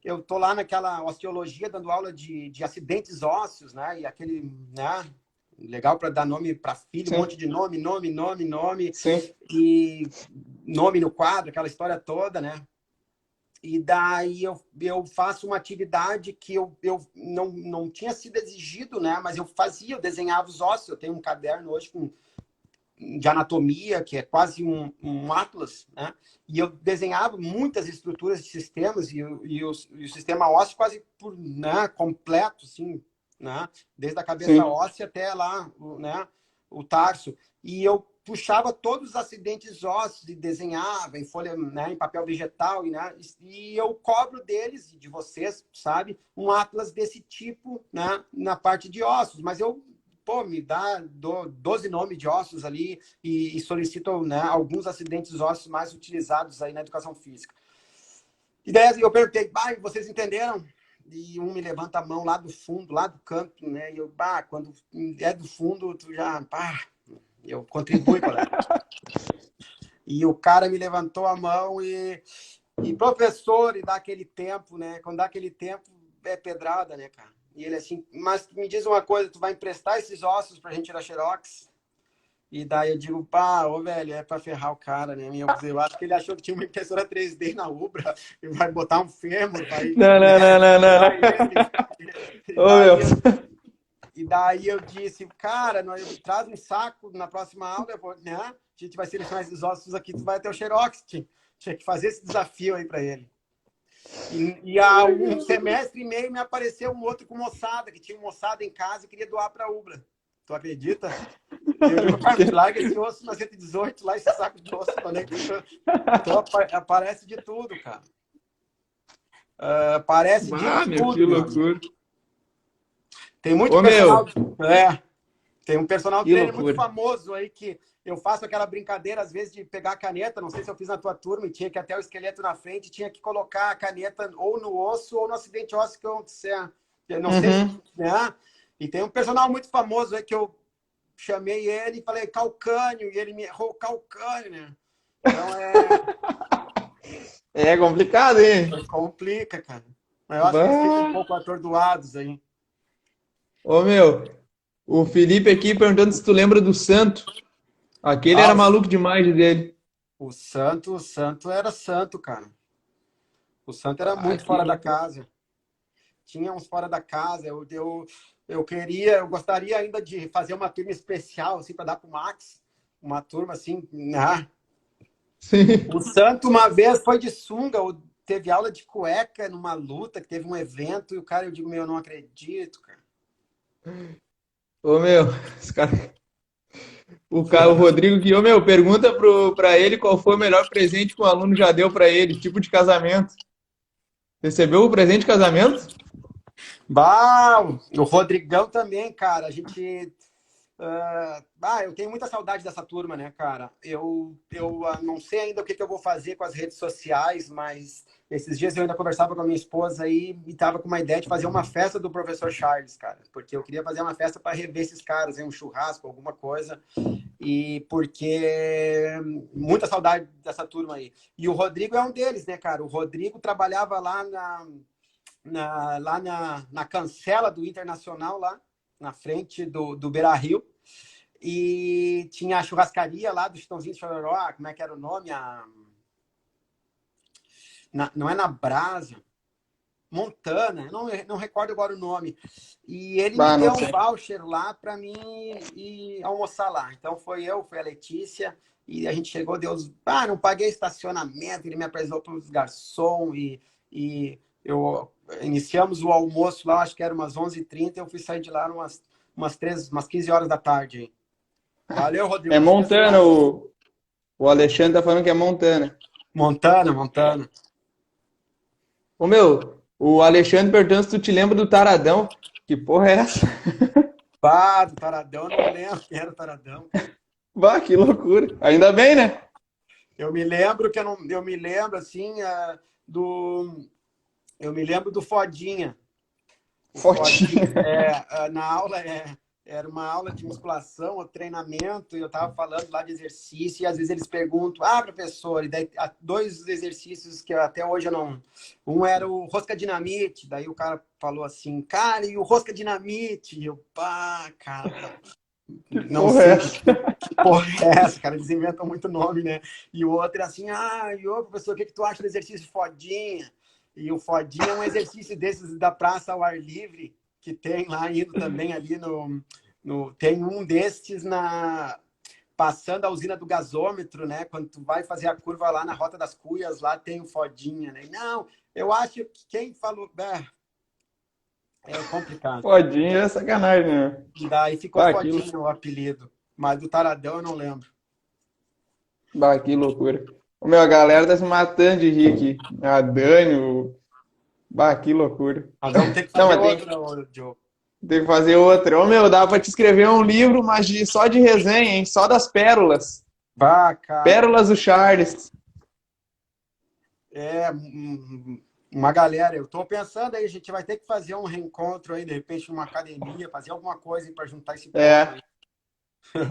eu tô lá naquela osteologia dando aula de acidentes ósseos, né? E aquele, né? Legal para dar nome para filho, um Sim, monte de nome, sim. e nome no quadro, aquela história toda, né? E daí eu faço uma atividade que eu não tinha sido exigido, né? Mas eu desenhava os ossos. Eu tenho um caderno hoje de anatomia, que é quase um atlas, né? E eu desenhava muitas estruturas de sistemas e o sistema ósseo quase né, completo, assim, né? Desde a cabeça Sim. óssea até lá, né, o tarso. E eu puxava todos os acidentes ósseos e desenhava em folha, né, em papel vegetal, né? E eu cobro deles, de vocês, sabe, um atlas desse tipo, né, na parte de ossos. Mas me dá 12 nomes de ossos ali e solicito, né, alguns acidentes ósseos mais utilizados aí na educação física. E daí eu perguntei, vocês entenderam? E um me levanta a mão lá do fundo, lá do canto, né? E eu, quando é do fundo, tu já, eu contribuo, colega. E o cara me levantou a mão e professor, e dá aquele tempo, né? Quando dá aquele tempo, é pedrada, né, cara? E ele assim, mas me diz uma coisa, tu vai emprestar esses ossos pra gente tirar xerox? E daí eu digo, velho, é pra ferrar o cara, né? Eu acho que ele achou que tinha uma impressora 3D na Ubra, e vai botar um fêmur, vai, Não, não, né, não, não, não, estruturar não. ele. E Ô, meu. daí eu disse, cara, traz um saco na próxima aula, né? A gente vai selecionar esses ossos aqui, tu vai até o xerox. Tinha que fazer esse desafio aí pra ele. E há um semestre e meio me apareceu um outro com moçada, que tinha moçada em casa e queria doar para a Ubra. Tu acredita? Eu digo, cara, larga esse osso na 118, lá esse saco de osso. Então aparece de tudo, cara. Aparece de Ah, meu, que tudo, meu amigo. loucura. Tem muito Ô, personal. meu. Tem um personal Que trainer muito loucura. famoso aí que eu faço aquela brincadeira, às vezes, de pegar a caneta, não sei se eu fiz na tua turma, e tinha que até o esqueleto na frente, tinha que colocar a caneta ou no osso ou no acidente ósseo que acontecer. Eu não sei se... Uhum. Né? E tem um personal muito famoso aí que eu chamei ele e falei calcânio, e ele me errou calcânio, né? Então É complicado, hein? complica, cara. Mas eu acho que eles ficam um Bah. pouco atordoados aí. Ô, meu, o Felipe aqui perguntando se tu lembra do Santo. Aquele Ah, era maluco demais dele. o Santo era santo, cara. O Santo era Ah, muito que fora da loucura. casa. Tinha uns fora da casa. Eu gostaria ainda de fazer uma turma especial, assim, para dar pro Max. Uma turma assim, né? Sim. O Santo uma vez foi de sunga, teve aula de cueca numa luta, que teve um evento, e o cara, eu digo, meu, eu não acredito, cara. Ô, meu, o Rodrigo que, ô, meu, pergunta pra ele qual foi o melhor presente que o aluno já deu pra ele, tipo de casamento. Recebeu o presente de casamento? Bah, o Rodrigão também, cara. A gente. Eu tenho muita saudade dessa turma, né, cara? Eu não sei ainda o que eu vou fazer com as redes sociais, mas esses dias eu ainda conversava com a minha esposa aí e tava com uma ideia de fazer uma festa do professor Charles, cara. Porque eu queria fazer uma festa para rever esses caras, um churrasco, alguma coisa. E porque muita saudade dessa turma aí. E o Rodrigo é um deles, né, cara? O Rodrigo trabalhava lá na cancela do Internacional, lá na frente do Beira-Rio. E tinha a churrascaria lá do Chitãozinho de Chororó, como é que era o nome? Não é na Brasa, Montana, não recordo agora o nome. E ele me Bah, não deu um sei. voucher lá para mim ir almoçar lá. Então foi a Letícia, e a gente chegou, Deus, não paguei estacionamento, ele me apresentou para os garçons e eu iniciamos o almoço lá, acho que era umas 11h30, eu fui sair de lá umas 15 horas da tarde. Hein? Valeu, Rodrigo, É te conheço Montana, mais. o Alexandre tá falando que é Montana. Montana. Ô, meu, o Alexandre perguntando se tu te lembra do Taradão. Que porra é essa? Pá, do Taradão, eu não lembro quem era o Taradão, cara. Bah, que loucura. Ainda bem, né? Eu me lembro que eu me lembro assim do eu me lembro do Fodinha. O Fodinha Fotinha. na aula era uma aula de musculação, ou treinamento, e eu estava falando lá de exercício, e às vezes eles perguntam, professor, e daí dois exercícios que até hoje eu não. Um era o rosca dinamite, daí o cara falou assim, cara, e o rosca dinamite? E eu, cara, Que não porra é sei essa? que porra é essa, cara, eles inventam muito nome, né? E o outro é assim, e ô, professor, o que tu acha do exercício fodinha? E o fodinha é um exercício desses da praça ao ar livre, que tem lá indo também ali tem um desses passando a usina do gasômetro, né? Quando tu vai fazer a curva lá na Rota das Cuias, lá tem o fodinha, né? Não, eu acho que quem falou... É complicado. Fodinha é sacanagem, né? E daí ficou Bah, fodinha o apelido. Mas do Taradão eu não lembro. bah, que loucura. Ô, meu, a galera tá se matando de rir aqui. A Dani, bah, que loucura. Mas vamos ter que Não, fazer mas outro, né, ô, Diogo? tem que fazer outra. Ô, meu, dá pra te escrever um livro, mas só de resenha, hein? Só das pérolas. Bah, cara. Pérolas do Charles. Uma galera. Eu tô pensando aí, a gente vai ter que fazer um reencontro aí, de repente, numa academia, fazer alguma coisa para juntar esse povo É. aí.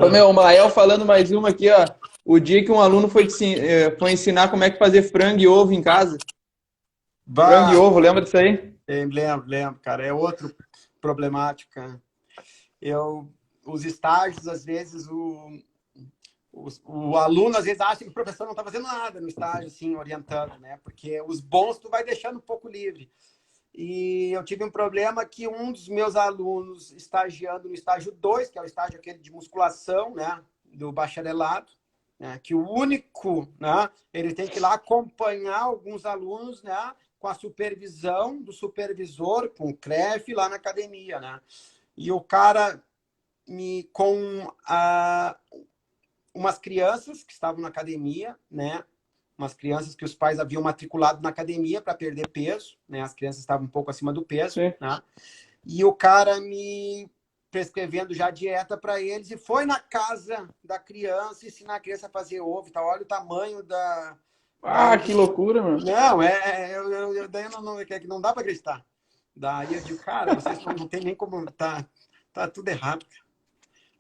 Ô, meu, o Mael falando mais uma aqui, ó. O dia que um aluno foi ensinar como é que fazer frango e ovo em casa. Frango e Bah, ovo, lembra disso aí? lembro, cara. É outro problemática. Os estágios, às vezes, o aluno, às vezes, acha que o professor não está fazendo nada no estágio, assim, orientando, né? Porque os bons tu vai deixando um pouco livre. E eu tive um problema que um dos meus alunos, estagiando no estágio 2, que é o estágio aquele de musculação, né, do bacharelado, né, que o único, né, ele tem que ir lá acompanhar alguns alunos, né, com a supervisão do supervisor, com o CREF, lá na academia, né. E o cara com umas crianças que estavam na academia, né, umas crianças que os pais haviam matriculado na academia para perder peso, né? As crianças estavam um pouco acima do peso, Sim. né? E o cara prescrevendo já dieta para eles, e foi na casa da criança ensinar a criança a fazer ovo, tá? Olha o tamanho Ah, que loucura, mano. Não, daí não dá para acreditar. Daí eu digo, cara, vocês não tem nem como, tá tudo errado.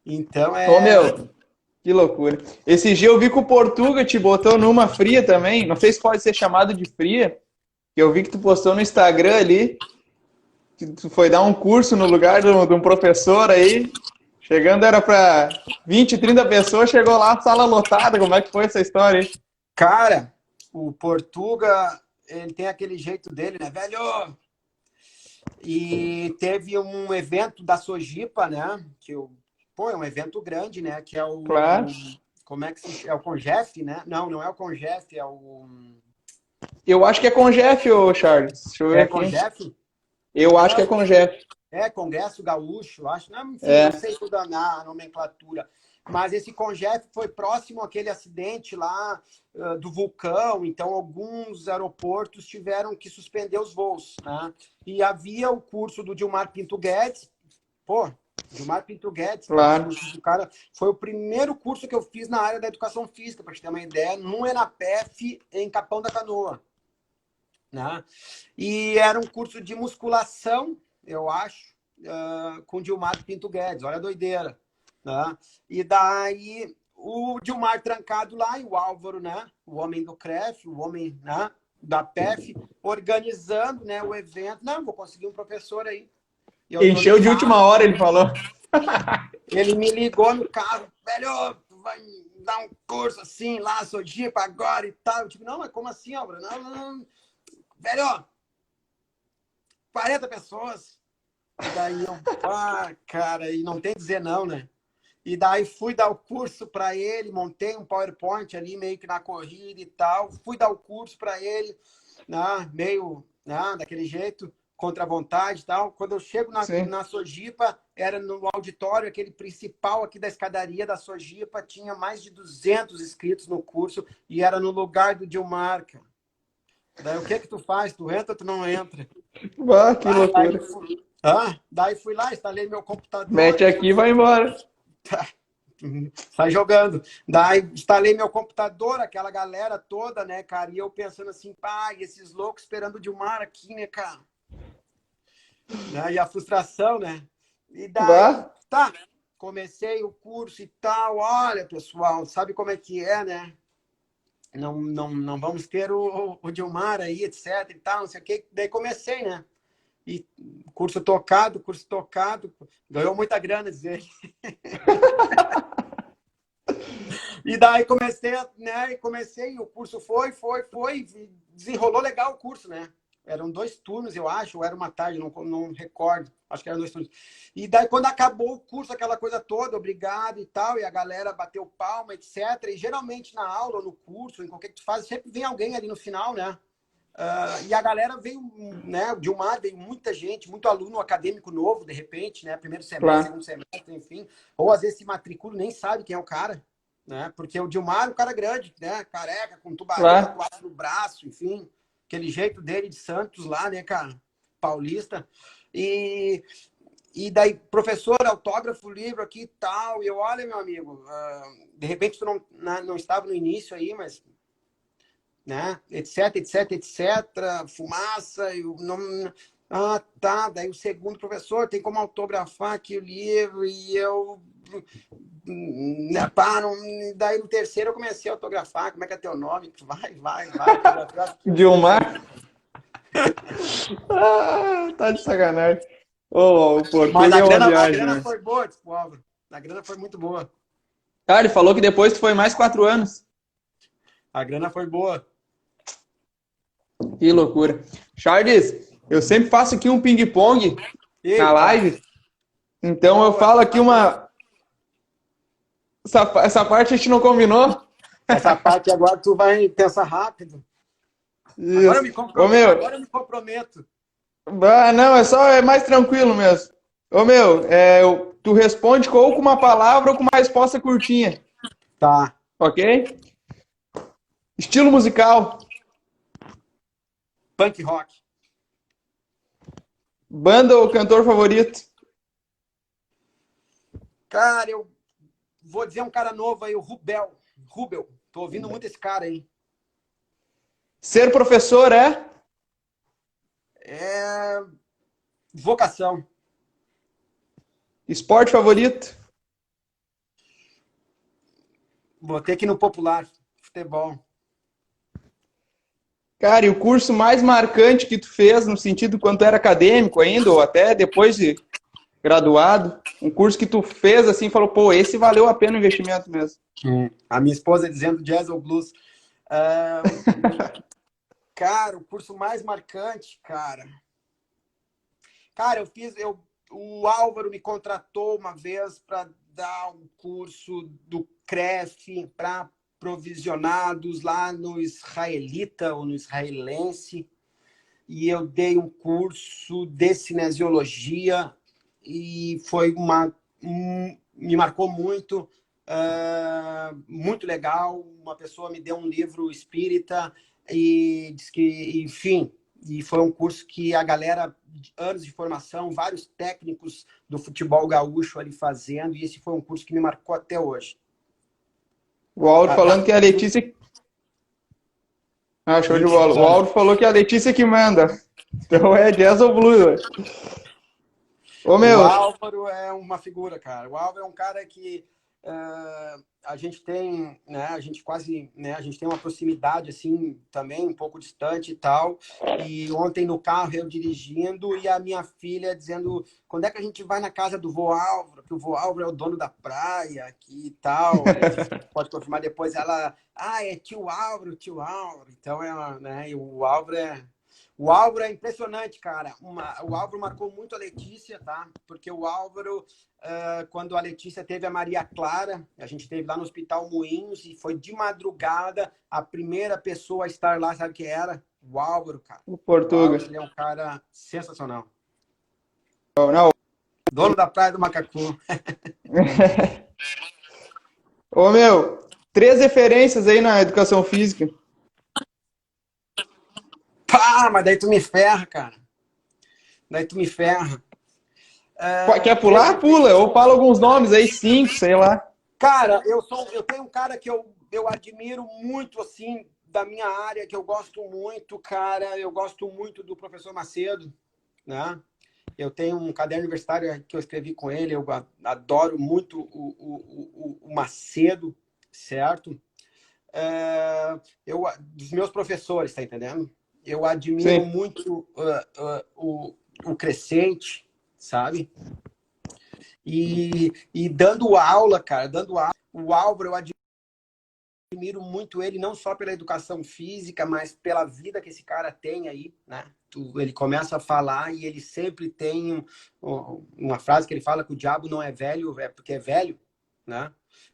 Então Ô, meu, que loucura. Esse dia eu vi que o Portuga te botou numa fria também, não sei se pode ser chamado de fria, que eu vi que tu postou no Instagram ali, que tu foi dar um curso no lugar de um professor aí, chegando era para 20, 30 pessoas, chegou lá, sala lotada, como é que foi essa história aí? Cara, o Portuga, ele tem aquele jeito dele, né, velho? E teve um evento da Sojipa, né? Pô, é um evento grande, né? Que é o... Claro. Como é que se chama? É o Congef, né? Não é o Congef, é o... Eu acho que é Congef, ô Charles. Deixa eu ver É aqui. Congef? Eu acho que é Congef. É, Congresso Gaúcho, acho. Não, enfim, É. não sei toda a nomenclatura. Mas esse Congef foi próximo àquele acidente lá do vulcão, então alguns aeroportos tiveram que suspender os voos, né? E havia o curso do Gilmar Pinto Guedes. Pô, Gilmar Pinto Guedes, Claro. o cara, foi o primeiro curso que eu fiz na área da educação física, para te ter uma ideia, no ENAPEF, em Capão da Canoa. Né? E era um curso de musculação, eu acho, com Gilmar Pinto Guedes, olha a doideira. Né? E daí o Gilmar trancado lá e o Álvaro, né? O homem do CREF, o homem, né? Da PEF, organizando, né, o evento. Não, vou conseguir um professor aí. Encheu de última hora, ele falou. Ele me ligou no carro, velho, vai dar um curso assim lá, Sojipa agora e tal. Eu digo, não, mas como assim, Álvaro? Não. Velho, 40 pessoas. E daí eu, cara, e não tem que dizer não, né? E daí fui dar o curso para ele, montei um PowerPoint ali, meio que na corrida e tal. Fui dar o curso para ele, né, meio daquele jeito, contra a vontade e tal. Quando eu chego na Sojipa, era no auditório, aquele principal aqui da escadaria da Sojipa, tinha mais de 200 inscritos no curso e era no lugar do Gilmar, cara. Daí o que tu faz? Tu entra ou tu não entra? Que loucura. Daí fui lá, instalei meu computador. Mete aqui e vai embora. Sai jogando. Daí instalei meu computador, aquela galera toda, né, cara? E eu pensando assim, esses loucos esperando o Gilmar aqui, né, cara? Né? E a frustração, né? E daí, comecei o curso e tal. Olha, pessoal, sabe como é que é, né? Não vamos ter o Gilmar aí, etc e tal, não sei o quê. Daí comecei, né? E curso tocado, ganhou muita grana, dizer. E daí comecei, né? E o curso foi, desenrolou legal o curso, né? Eram 2 turnos, eu acho, ou era uma tarde, não recordo. Acho que eram 2 turnos. E daí, quando acabou o curso, aquela coisa toda, obrigado e tal, e a galera bateu palma, etc. E geralmente na aula, ou no curso, em qualquer que tu faz, sempre vem alguém ali no final, né? E a galera veio, né? O Gilmar veio muita gente, muito aluno acadêmico novo, de repente, né? Primeiro semestre, segundo semestre, enfim. Ou às vezes se matricula e nem sabe quem é o cara, né? Porque o Gilmar é um cara grande, né? Careca, com tubarão tatuado no braço, enfim. Aquele jeito dele de Santos lá, né, cara? Paulista. E daí, professor, autógrafo, livro aqui e tal. E eu, olha, meu amigo, de repente tu não estava no início aí, mas... né? Etc. Fumaça. Eu não... tá. Daí o segundo professor tem como autografar aqui o livro e eu... Daí no terceiro eu comecei a autografar. Como é que é teu nome? Vai. Gilmar? Tá de sacanagem. O Portuga. Mas a grana foi boa, Álvaro. A grana foi muito boa. Ele falou que depois tu foi mais 4 anos. A grana foi boa. Que loucura. Charles, eu sempre faço aqui um ping-pong na live. Então eu falo aqui uma... Essa parte a gente não combinou. Essa parte agora tu vai pensar rápido. Isso. Agora eu me comprometo. Não, é mais tranquilo mesmo. Tu responde ou com uma palavra ou com uma resposta curtinha. Tá. Ok? Estilo musical. Punk rock. Banda ou cantor favorito? Cara, eu vou dizer um cara novo aí, o Rubel. Rubel. Tô ouvindo muito esse cara aí. Ser professor é? É vocação. Esporte favorito? Vou ter que ir no popular. Futebol. Cara, e o curso mais marcante que tu fez no sentido quanto era acadêmico ainda, ou até depois de graduado? Um curso que tu fez assim e falou, pô, esse valeu a pena o investimento mesmo. A minha esposa dizendo jazz ou blues. Ah, cara, o curso mais marcante, cara. Cara, o Álvaro me contratou uma vez para dar um curso do CREF para provisionados lá no israelita ou no israelense. E eu dei um curso de cinesiologia e foi me marcou muito, muito legal. Uma pessoa me deu um livro espírita e disse que, enfim, e foi um curso que a galera, anos de formação, vários técnicos do futebol gaúcho ali fazendo, e esse foi um curso que me marcou até hoje. O Auro falando que é a Letícia... Ah, show de bola. O Auro falou que é a Letícia que manda. Então é jazz ou blues. Ô, O meu... Álvaro é uma figura, cara. O Álvaro é um cara que a gente tem, né? A gente quase, né? A gente tem uma proximidade assim também, um pouco distante e tal. E ontem no carro eu dirigindo e a minha filha dizendo: quando é que a gente vai na casa do vô Álvaro? Que o vô Álvaro é o dono da praia aqui e tal. A gente pode confirmar depois. Ela, é tio Álvaro, tio Álvaro. Então né? E o Álvaro é impressionante, cara. O Álvaro marcou muito a Letícia, tá? Porque o Álvaro, quando a Letícia teve a Maria Clara, a gente esteve lá no Hospital Moinhos e foi de madrugada, a primeira pessoa a estar lá, sabe quem era? O Álvaro, cara. O O Álvaro, Portuga. ele é um cara sensacional. Não. Dono da Praia do Macacu. Ô, meu, 3 referências aí na educação física. Pá, mas daí tu me ferra, cara. Daí tu me ferra. Quer Três pular? Pula. Ou referências. fala alguns nomes aí, 5, sei lá. Cara, eu tenho um cara que eu admiro muito, assim, da minha área, que eu gosto muito, cara. Eu gosto muito do professor Macedo, né? Eu tenho um caderno universitário que eu escrevi com ele, eu adoro muito o Macedo, certo? Dos meus professores, tá entendendo? Eu admiro Sim. muito o Crescente, sabe? E dando aula, cara, o Álvaro, eu admiro muito ele, não só pela educação física, mas pela vida que esse cara tem aí, né? Ele começa a falar e ele sempre tem uma frase que ele fala que o diabo não é velho, é porque é velho, né?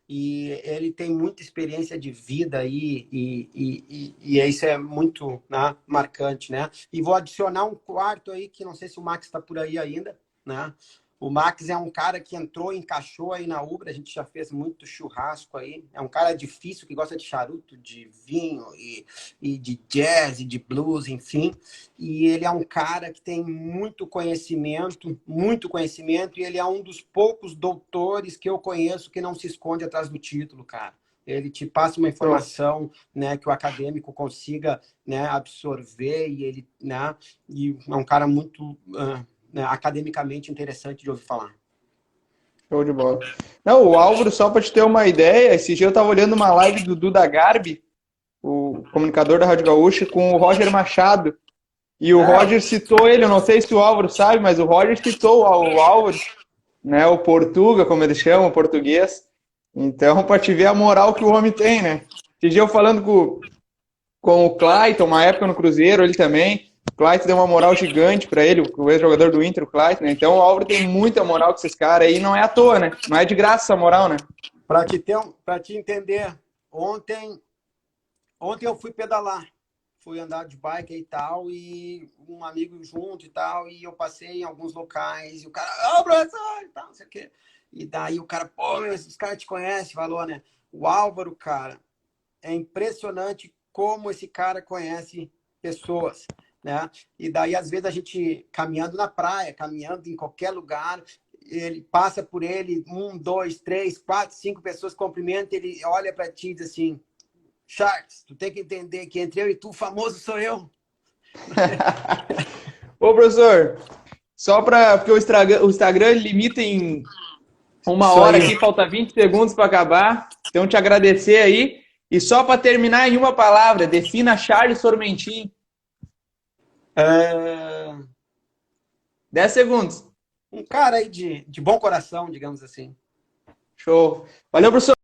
E ele tem muita experiência de vida aí, e isso é muito, né, marcante, né? E vou adicionar um quarto aí, que não sei se o Max está por aí ainda, né? O Max é um cara que entrou, encaixou aí na Ubra, a gente já fez muito churrasco aí. É um cara difícil, que gosta de charuto, de vinho e de jazz, e de blues, enfim. E ele é um cara que tem muito conhecimento, e ele é um dos poucos doutores que eu conheço que não se esconde atrás do título, cara. Ele te passa uma informação, né, que o acadêmico consiga, né, absorver, e ele, né, e é um cara muito... né, academicamente interessante de ouvir falar. Show de bola. Não, o Álvaro, só para te ter uma ideia, esse dia eu estava olhando uma live do Duda Garbi, o comunicador da Rádio Gaúcha, com o Roger Machado. E o Roger citou ele, eu não sei se o Álvaro sabe, mas o Roger citou o Álvaro, né, o Portuga, como eles chamam, o português. Então, para te ver a moral que o homem tem, né? Esse dia eu falando com o Clayton, uma época no Cruzeiro, ele também. O Clayton deu uma moral gigante para ele, o ex-jogador do Inter, o Clayton, né? Então o Álvaro tem muita moral com esses caras aí, não é à toa, né? Não é de graça essa moral, né? Para te entender, ontem eu fui pedalar, fui andar de bike e tal, e um amigo junto e tal, e eu passei em alguns locais, e o cara, professor, e tal, não sei o quê. E daí o cara, pô, esses caras te conhecem, falou, né? O Álvaro, cara, é impressionante como esse cara conhece pessoas, né? E daí, às vezes, a gente caminhando na praia, caminhando em qualquer lugar, ele passa por ele, 1, 2, 3, 4, 5 pessoas cumprimentam, ele olha para ti e diz assim, Charles, tu tem que entender que entre eu e tu, famoso sou eu. Ô, professor, só para porque o Instagram limita em uma Isso hora aí. aqui, falta 20 segundos para acabar. Então, te agradecer aí. E só para terminar em uma palavra, defina Charles Formentin. 10 segundos. Um cara aí de bom coração, digamos assim. Show. Valeu, professor.